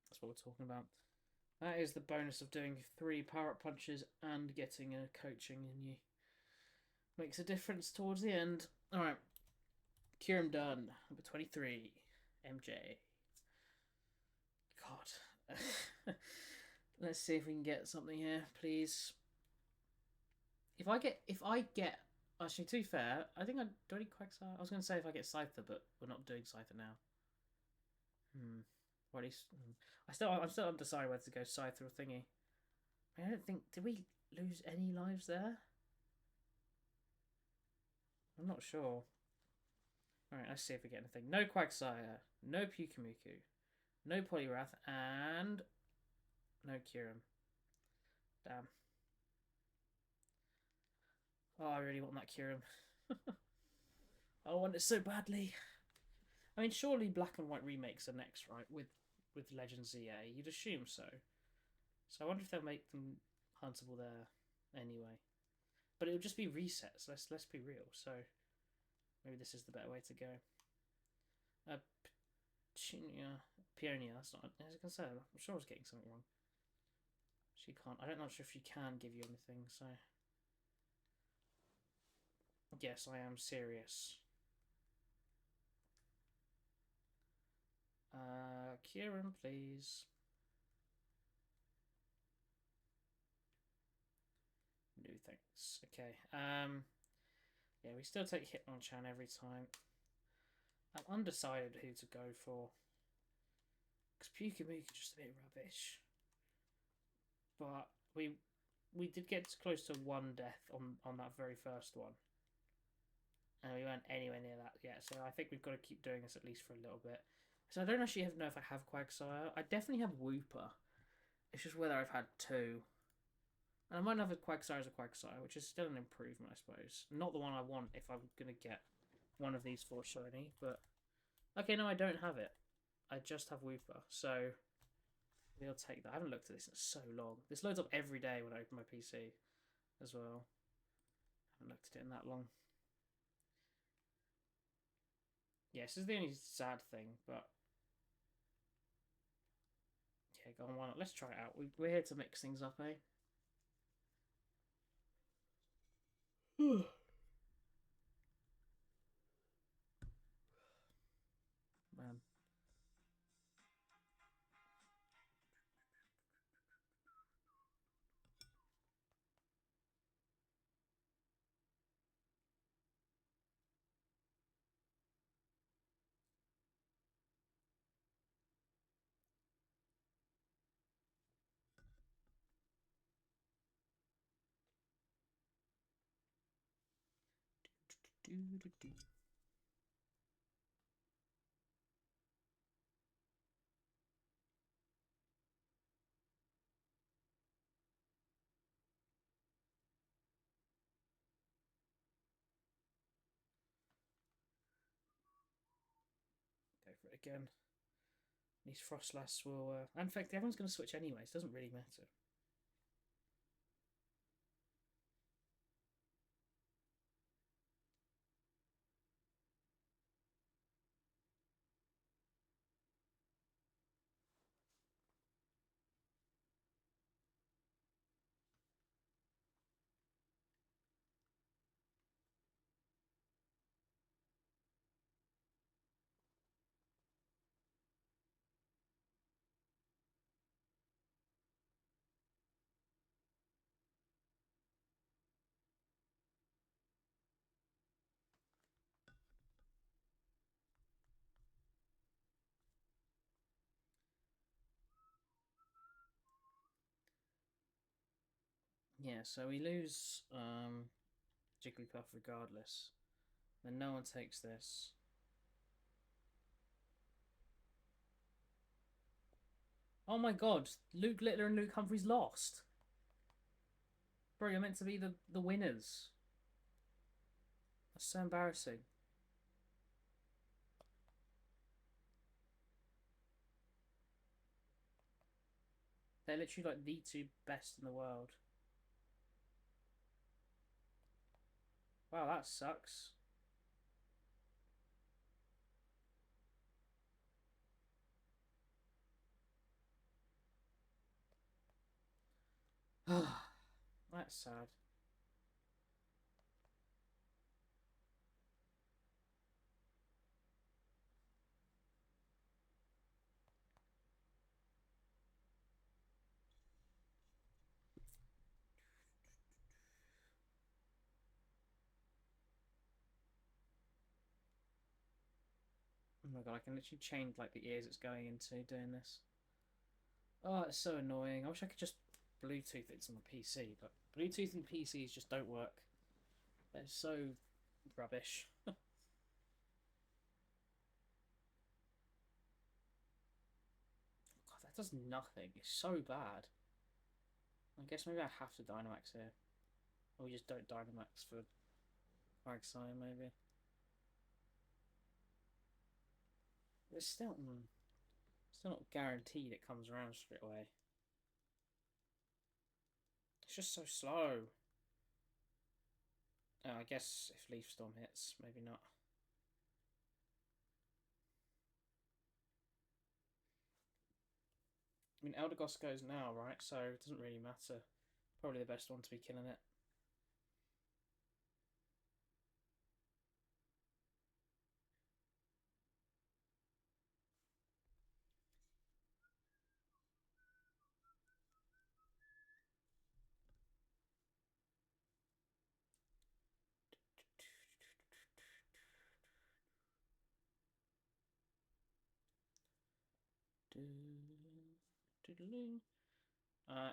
That's what we're talking about. That is the bonus of doing 3 power-up punches and getting a coaching in you. Makes a difference towards the end. Alright. Kyurem done. Number 23. MJ. God. Let's see if we can get something here, please. If I get actually, to be fair, I think I do any Quagsire. I was going to say if I get Scyther, but we're not doing Scyther now. Or at least I'm still undecided whether to go Scyther or Thingy. I don't think, did we lose any lives there? I'm not sure. Alright, let's see if we get anything. No Quagsire, no Pyukumuku, no Poliwrath, and no Kyurem. Damn. Oh, I really want that Kyurem. I want it so badly. I mean, surely Black and White remakes are next, right? With Legends EA, you'd assume so. So I wonder if they'll make them huntable there anyway. But it would just be resets. Let's be real. So maybe this is the better way to go. Peonia. That's not. I was gonna say. I'm sure I was getting something wrong. She can't. I'm not sure if she can give you anything. So yes, I am serious. Kieran, please. No thanks. Okay. Yeah, we still take Hitmonchan every time. I'm undecided who to go for. Because Pyukumuku is just a bit rubbish. But we did get close to 1 death on that very first one. And we weren't anywhere near that yet. So I think we've got to keep doing this at least for a little bit. So I don't actually know if I have Quagsire. I definitely have Wooper. It's just whether I've had 2. And I might have a Quagsire as a Quagsire, which is still an improvement, I suppose. Not the one I want if I'm going to get one of these 4 shiny, but... Okay, no, I don't have it. I just have Wooper, so... We'll take that. I haven't looked at this in so long. This loads up every day when I open my PC as well. I haven't looked at it in that long. Yeah, this is the only sad thing, but... Yeah, go on, why not? Let's try it out. We're here to mix things up, eh? Man. Do. Go for it again. These Frostlass will... in fact, everyone's going to switch anyways. Doesn't really matter. Yeah, so we lose Jigglypuff regardless. Then no one takes this. Oh my god, Luke Littler and Luke Humphreys lost. Bro, you're meant to be the winners. That's so embarrassing. They're literally like the two best in the world. Wow, that sucks. That's sad. Oh my god, I can literally change like the ears it's going into doing this. Oh, it's so annoying. I wish I could just Bluetooth it to my PC, but Bluetooth and PCs just don't work. They're so rubbish. God, that does nothing. It's so bad. I guess maybe I have to Dynamax here. Or we just don't Dynamax for Quagsire, maybe. It's still not guaranteed it comes around straight away. It's just so slow. I guess if Leaf Storm hits, maybe not. I mean, Eldegoss goes now, right? So it doesn't really matter. Probably the best one to be killing it.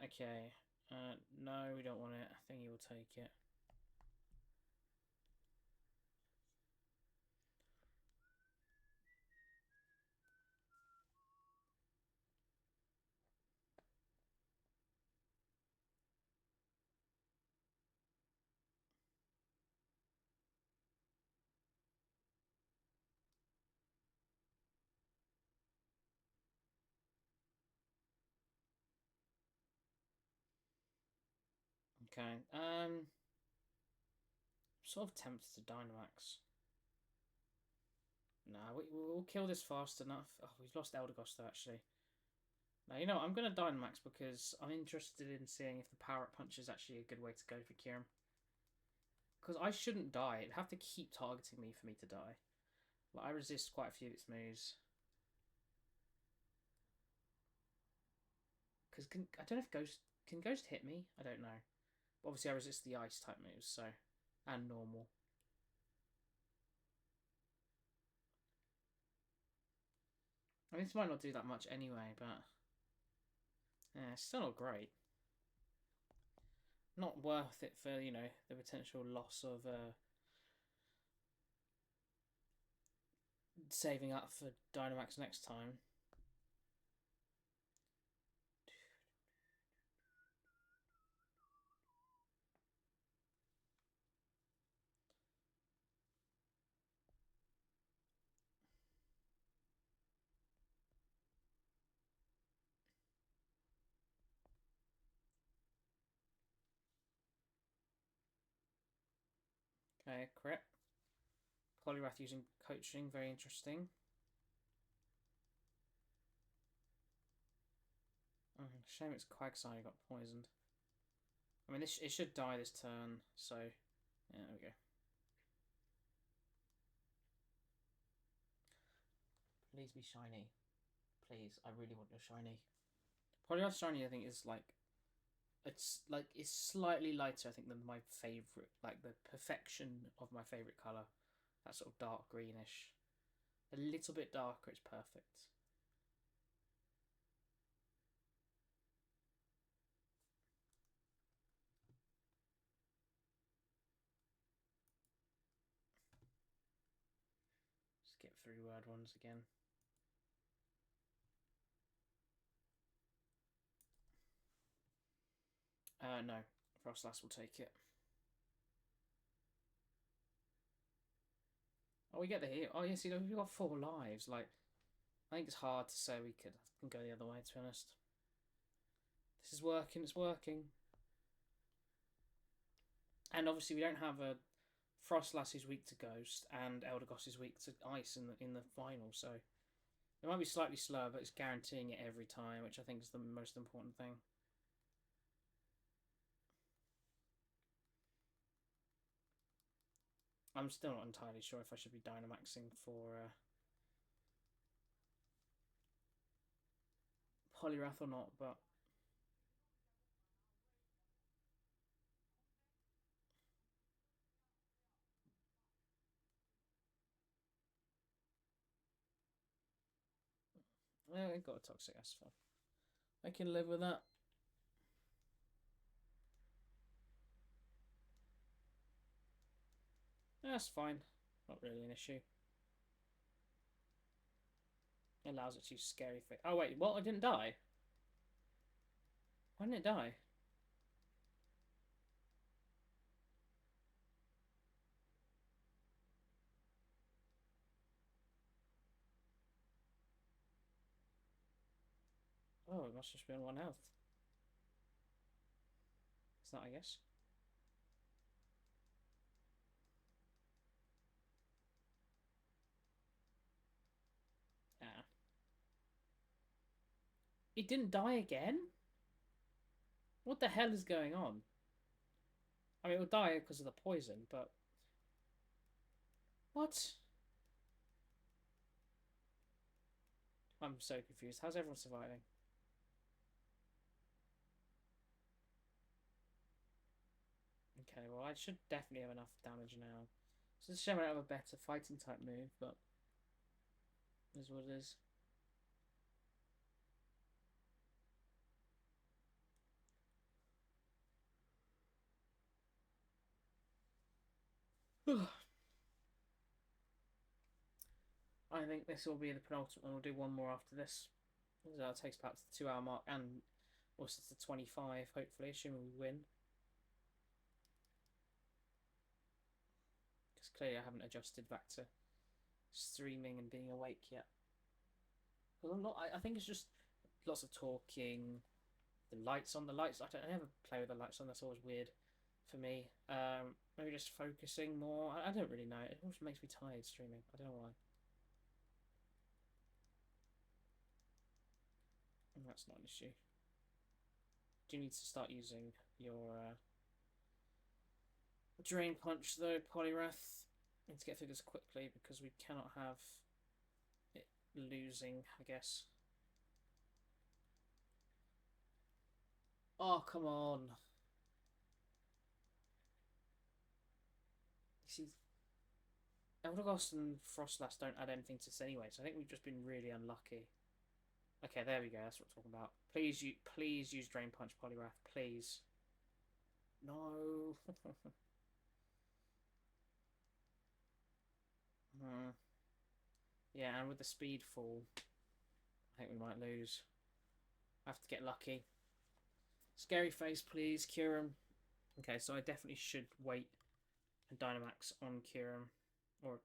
Okay. No, we don't want it. I think he will take it. Okay. Sort of tempted to Dynamax. Nah, we'll kill this fast enough. Oh, we've lost Eldegoss though, actually. Now, you know, I'm going to Dynamax because I'm interested in seeing if the Power Up Punch is actually a good way to go for Kieran. Because I shouldn't die. It'd have to keep targeting me for me to die. Like, I resist quite a few of its moves. Because I don't know if Ghost... Can Ghost hit me? I don't know. But obviously I resist the ice type moves, so... And normal. I mean, this might not do that much anyway, but... Yeah, it's still not great. Not worth it for, you know, the potential loss of... saving up for Dynamax next time. Okay, crit. Poliwrath using coaching, very interesting. Shame it's Quagsire got poisoned. I mean, it should die this turn, so... Yeah, there we go. Please be shiny. Please, I really want your shiny. Poliwrath shiny, I think, is like... It's slightly lighter, I think, than my favourite. Like, the perfection of my favourite colour. That sort of dark greenish. A little bit darker, it's perfect. Skip through word ones again. No. Frostlass will take it. Oh, we get the hit. Oh, yes, you know, we've got 4 lives. Like, I think it's hard to say we can go the other way, to be honest. This is working, it's working. And obviously we don't have a Frostlass is weak to Ghost and Eldegoss is weak to Ice in the final, so it might be slightly slower, but it's guaranteeing it every time, which I think is the most important thing. I'm still not entirely sure if I should be Dynamaxing for Poliwrath or not, but well, it got a Toxic, that's fine. I can live with that. That's fine. Not really an issue. It allows it to use scary face. Oh wait, what? I didn't die? Why didn't it die? Oh, it must just be on 1 health. Is that, I guess? Yeah. It didn't die again? What the hell is going on? I mean, it will die because of the poison, but... What? I'm so confused. How's everyone surviving? Okay, well, I should definitely have enough damage now. So it's a shame I don't have a better fighting type move, but... Is what it is. I think this will be the penultimate one. We'll do one more after this. So that takes about the 2-hour mark, and also to 25, hopefully, assuming we win. Because clearly I haven't adjusted back to streaming and being awake yet. Because I'm not. I think it's just lots of talking. The lights on. I never play with the lights on. That's always weird for me. Maybe just focusing more. I don't really know. It always makes me tired streaming. I don't know why. And that's not an issue. Do you need to start using your Drain Punch though, Poliwrath. Need to get figures quickly because we cannot have it losing, I guess. Oh, come on. See, Eldegoss and Frostlass don't add anything to this anyway, so I think we've just been really unlucky. Okay, there we go. That's what we're talking about. Please use Drain Punch, Poliwrath. Please. No. Yeah, and with the speed fall, I think we might lose. I have to get lucky. Scary Face, please, Kyurem. Okay, so I definitely should wait and Dynamax on Kyurem. Or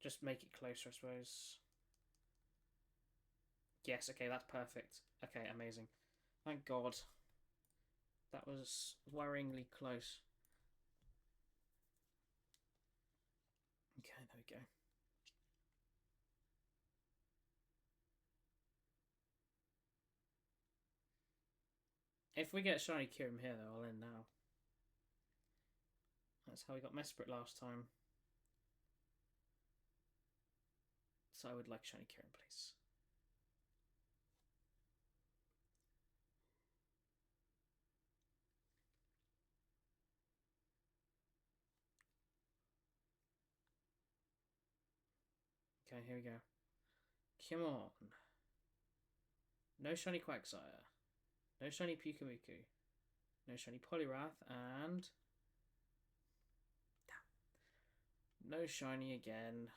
just make it closer, I suppose. Yes, okay, that's perfect. Okay, amazing. Thank God. That was worryingly close. Okay, there we go. If we get Shiny Kyurem here, though, I'll end now. That's how we got Mesprit last time. So I would like Shiny Kyurem, please. Okay, here we go. Come on. No Shiny Quagsire. No Shiny Pukamiku. No Shiny Poliwrath. And... no Shiny again.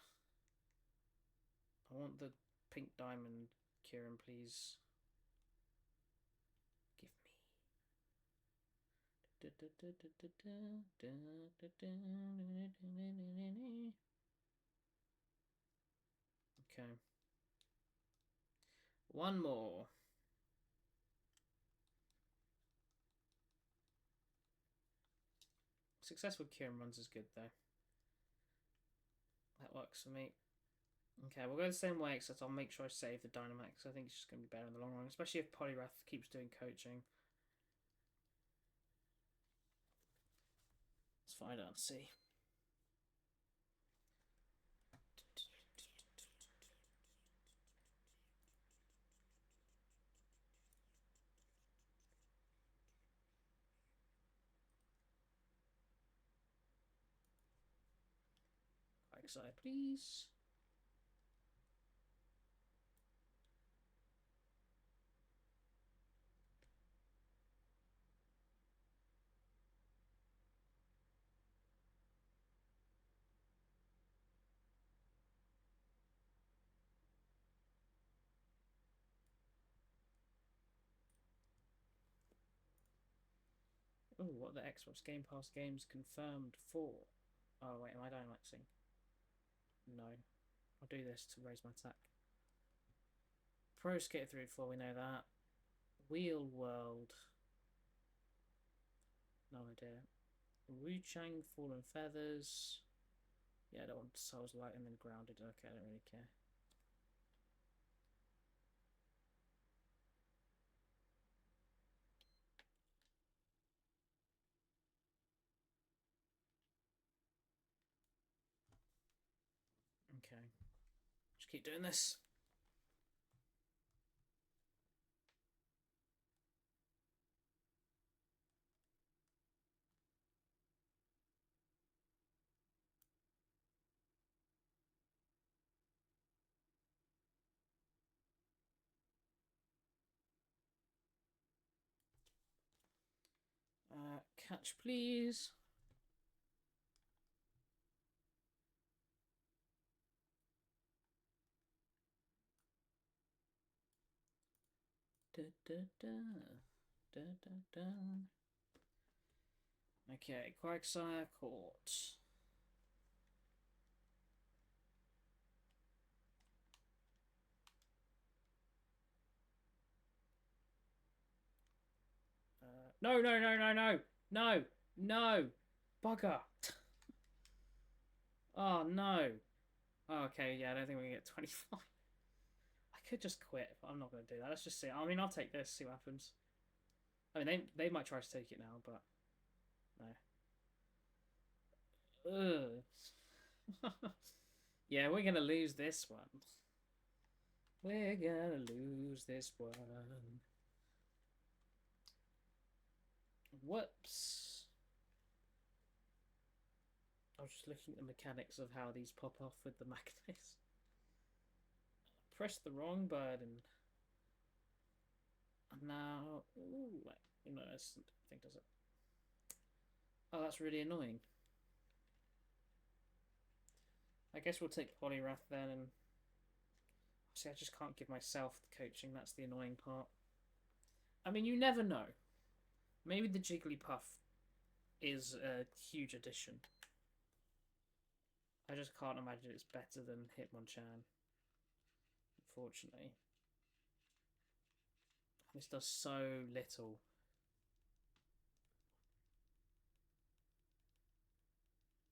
I want the Pink Diamond Kyurem, please. Give me. Okay. One more. Successful Kyurem runs is good, though. That works for me. Okay, we'll go the same way, except I'll make sure I save the Dynamax. I think it's just going to be better in the long run, especially if Poliwrath keeps doing coaching. Let's find out and see. Quagsire, please. Oh, what are the Xbox Game Pass games confirmed for? Oh, wait, am I Dynamaxing? No. I'll do this to raise my attack. Pro Skater 3 4, we know that. Wheel World. No idea. Wuchang, Fallen Feathers. Yeah, I don't want Souls Light and then Grounded. Okay, I don't really care. Okay. Just keep doing this. Catch, please. Da, da, da. Da, da, da. Okay, Quagsire caught. No, no, no, no, no, no, no, bugger. Oh, no. Oh, okay, yeah, I don't think we can get 25. I could just quit, but I'm not going to do that. Let's just see. I mean, I'll take this, see what happens. I mean, they might try to take it now, but no. Ugh. Yeah, we're gonna lose this one. We're gonna lose this one. Whoops. I was just looking at the mechanics of how these pop off with the magnets. Press the wrong button. And now... Ooh, wait. No, this thing does it. Oh, that's really annoying. I guess we'll take Poliwrath then and... See, I just can't give myself the coaching. That's the annoying part. I mean, you never know. Maybe the Jigglypuff is a huge addition. I just can't imagine it's better than Hitmonchan. Unfortunately. This does so little.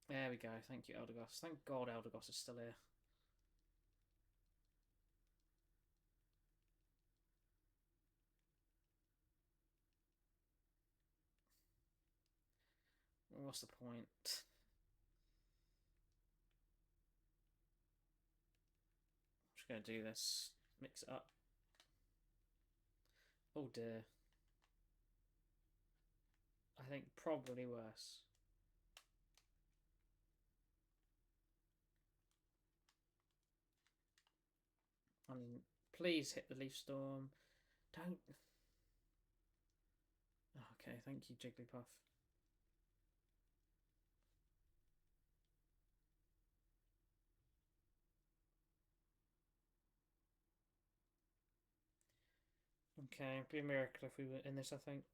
There we go. Thank you, Eldegoss. Thank God Eldegoss is still here. What's the point? I'm just going to do this. Mix it up. Oh dear. I think probably worse. I mean, please hit the Leaf Storm. Don't. Okay, thank you, Jigglypuff. Okay, it'd be a miracle if we were in this, I think.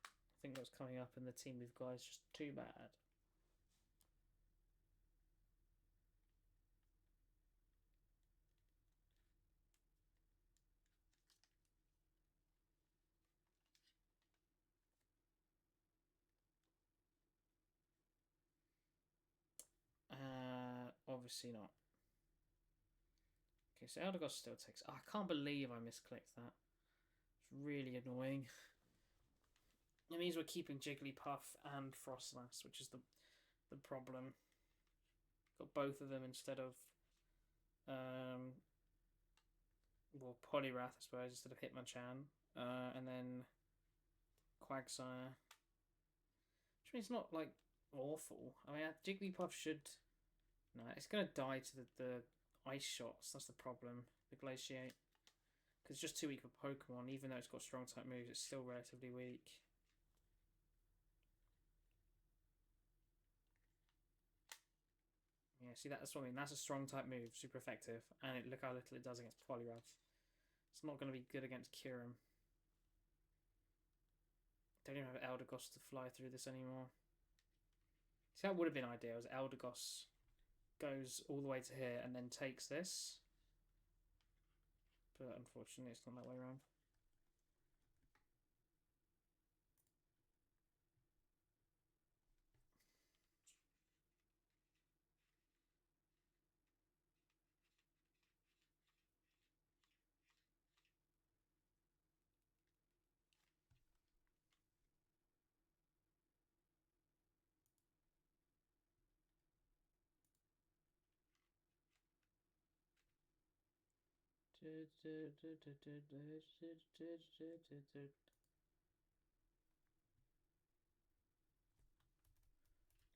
I think what's coming up in the team we've got is just too bad. Obviously not. Okay, so Eldegoss still takes... Oh, I can't believe I misclicked that. It's really annoying. It means we're keeping Jigglypuff and Frostlass, which is the problem. Got both of them instead of... well, Poliwrath, I suppose, instead of Hitmonchan. And then Quagsire. Which means it's not, like, awful. I mean, Jigglypuff should... No, it's going to die to the ice shots. That's the problem. The Glaciate. Because it's just too weak of a Pokemon. Even though it's got strong type moves, it's still relatively weak. Yeah, see, that's what I mean. That's a strong type move. Super effective. And look how little it does against Poliwrath. It's not going to be good against Kyurem. Don't even have Eldegoss to fly through this anymore. See, that would have been ideal. As Eldegoss goes all the way to here and then takes this. But unfortunately, it's not that way around.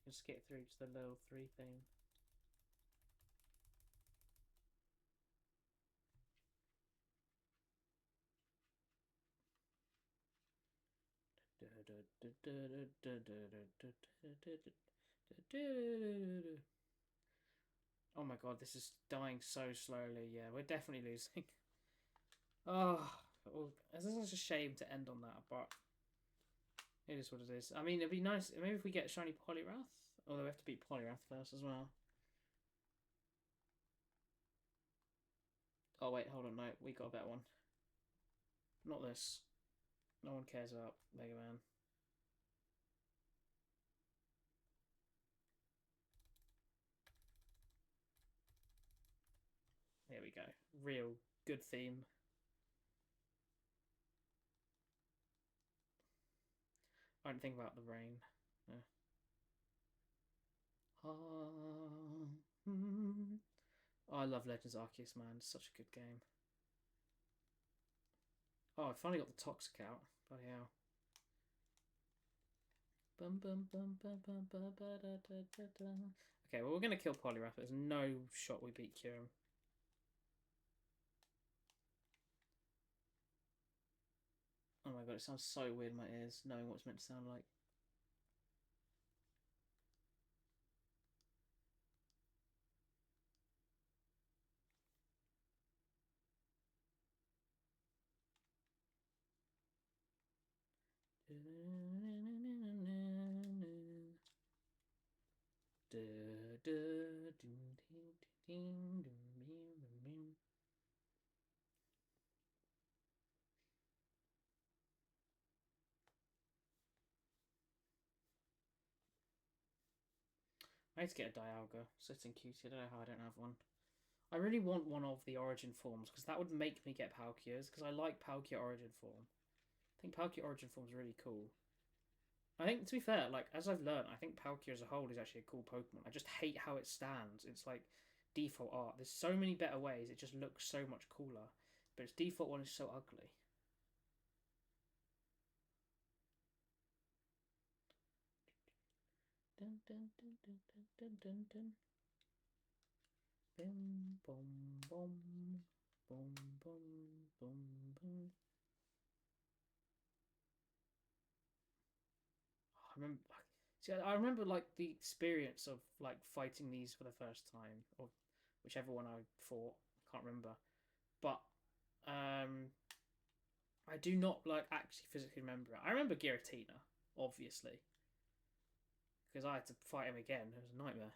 Just get through to the level 3 thing. Oh my god, this is dying so slowly. Yeah, we're definitely losing. Oh, well, it's such a shame to end on that, but it is what it is. I mean, it'd be nice maybe if we get shiny Poliwrath. Although we have to beat Poliwrath first as well. Oh wait, hold on, no, we got a better one. Not this. No one cares about Mega Man. There we go. Real good theme. I don't think about the rain. Yeah. Oh, I love Legends Arceus, man. It's such a good game. Oh, I finally got the Toxic out. Bloody hell. Okay, well, we're going to kill Poliwrath. There's no shot we beat Kyurem. Oh my god, it sounds so weird in my ears, knowing what it's meant to sound like. I need to get a Dialga. Sitting cutie. I don't know how I don't have one. I really want one of the Origin forms because that would make me get Palkias because I like Palkia Origin form. I think Palkia Origin form is really cool. I think, to be fair, like as I've learned, I think Palkia as a whole is actually a cool Pokemon. I just hate how it stands. It's like default art. There's so many better ways. It just looks so much cooler. But its default one is so ugly. Dun, dun, dun, dun, dun, dun, dun. Boom, boom, boom, boom, boom, boom, boom. I remember like the experience of like fighting these for the first time, or whichever one I fought. I can't remember, but um, I do not like actually physically remember it. I remember Giratina, obviously, because I had to fight him again. It was a nightmare,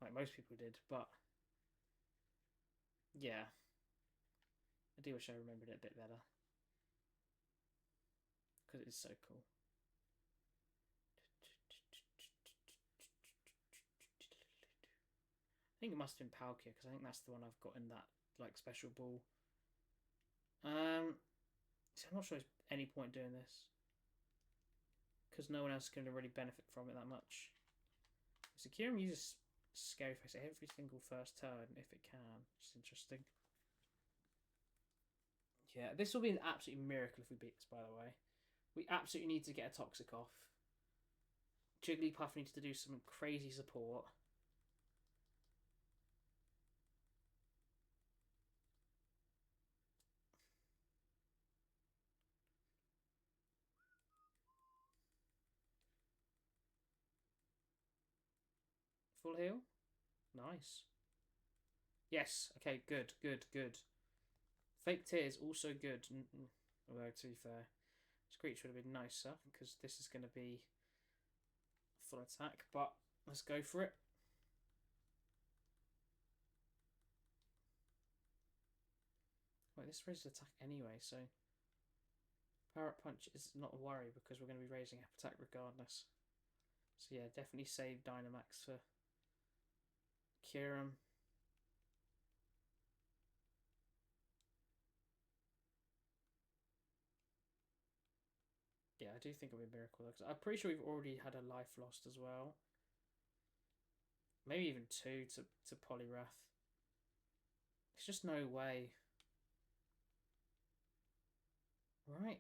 like most people did. But yeah, I do wish I remembered it a bit better because it is so cool. I think it must have been Palkia because I think that's the one I've got in that like special ball. So I'm not sure there's any point doing this because no one else is going to really benefit from it that much. So Kyurem uses Scary Face every single first turn if it can, which is interesting. Yeah, this will be an absolute miracle if we beat this, by the way. We absolutely need to get a Toxic off. Jigglypuff needs to do some crazy support. Full heal? Nice. Yes, okay, good, good, good. Fake Tears, also good. Although, to be fair, Screech would have been nicer because this is going to be full attack, but let's go for it. Wait, this raises attack anyway, so Power Up Punch is not a worry because we're going to be raising up attack regardless. So yeah, definitely save Dynamax for Kyurem. Yeah, I do think it'll be a miracle though, because I'm pretty sure we've already had a life lost as well. Maybe even two to Poliwrath. There's just no way. Right.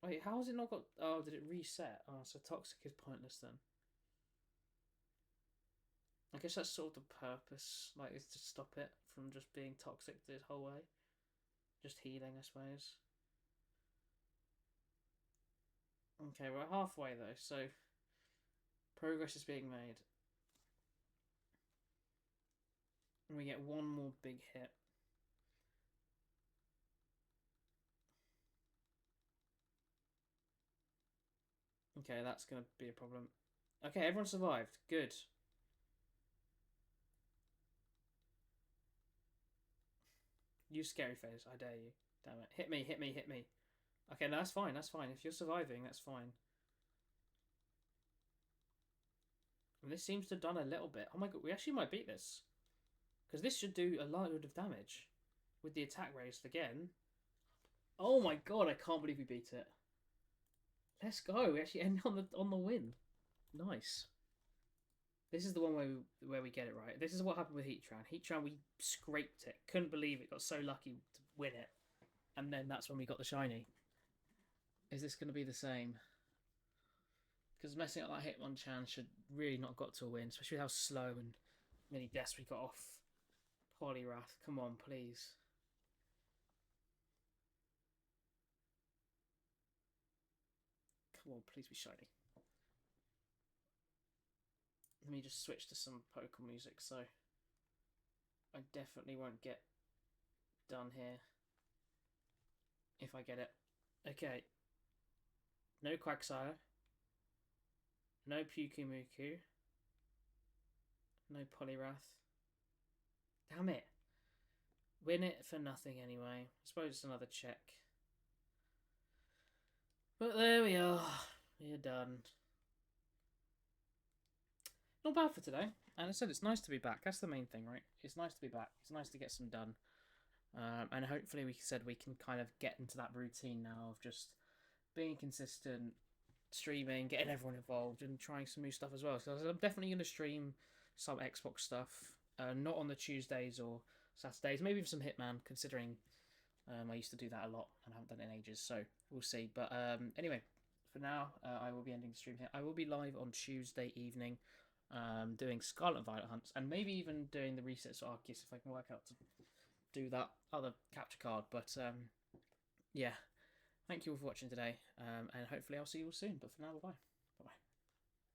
Wait, how has it not got... Oh, did it reset? Oh, so Toxic is pointless then. I guess that's sort of the purpose, like, is to stop it from just being toxic this whole way. Just healing, I suppose. Okay, we're halfway though, so progress is being made. And we get one more big hit. Okay, that's going to be a problem. Okay, everyone survived. Good. Use Scary Face, I dare you. Damn it. Hit me, hit me, hit me. Okay, no, that's fine, that's fine. If you're surviving, that's fine. And this seems to have done a little bit. Oh my god, we actually might beat this. Because this should do a load of damage. With the attack raised again. Oh my god, I can't believe we beat it. Let's go. We actually end on the win. Nice. This is the one where we get it right. This is what happened with Heatran. Heatran, we scraped it. Couldn't believe it. Got so lucky to win it. And then that's when we got the shiny. Is this going to be the same? Because messing up that Hitmonchan should really not have got to a win. Especially with how slow and many deaths we got off Poliwrath. Come on, please. Come on, please be shiny. Let me just switch to some Pokemon music so I definitely won't get done here if I get it. Okay. No Quagsire. No Pyukumuku. No Poliwrath. Damn it. Win it for nothing anyway. I suppose it's another check. But there we are. We're done. Not bad for today. And I said it's nice to be back. That's the main thing, right? It's nice to be back. It's nice to get some done. And hopefully we can kind of get into that routine now of just being consistent, streaming, getting everyone involved, and trying some new stuff as well. So I'm definitely going to stream some Xbox stuff. Not on the Tuesdays or Saturdays. Maybe some Hitman, considering I used to do that a lot and I haven't done it in ages. So we'll see. But anyway, for now, I will be ending the stream here. I will be live on Tuesday evening. Doing Scarlet and Violet hunts, and maybe even doing the resets for Arceus if I can work out to do that other capture card. But yeah, thank you all for watching today, and hopefully I'll see you all soon. But for now, bye bye.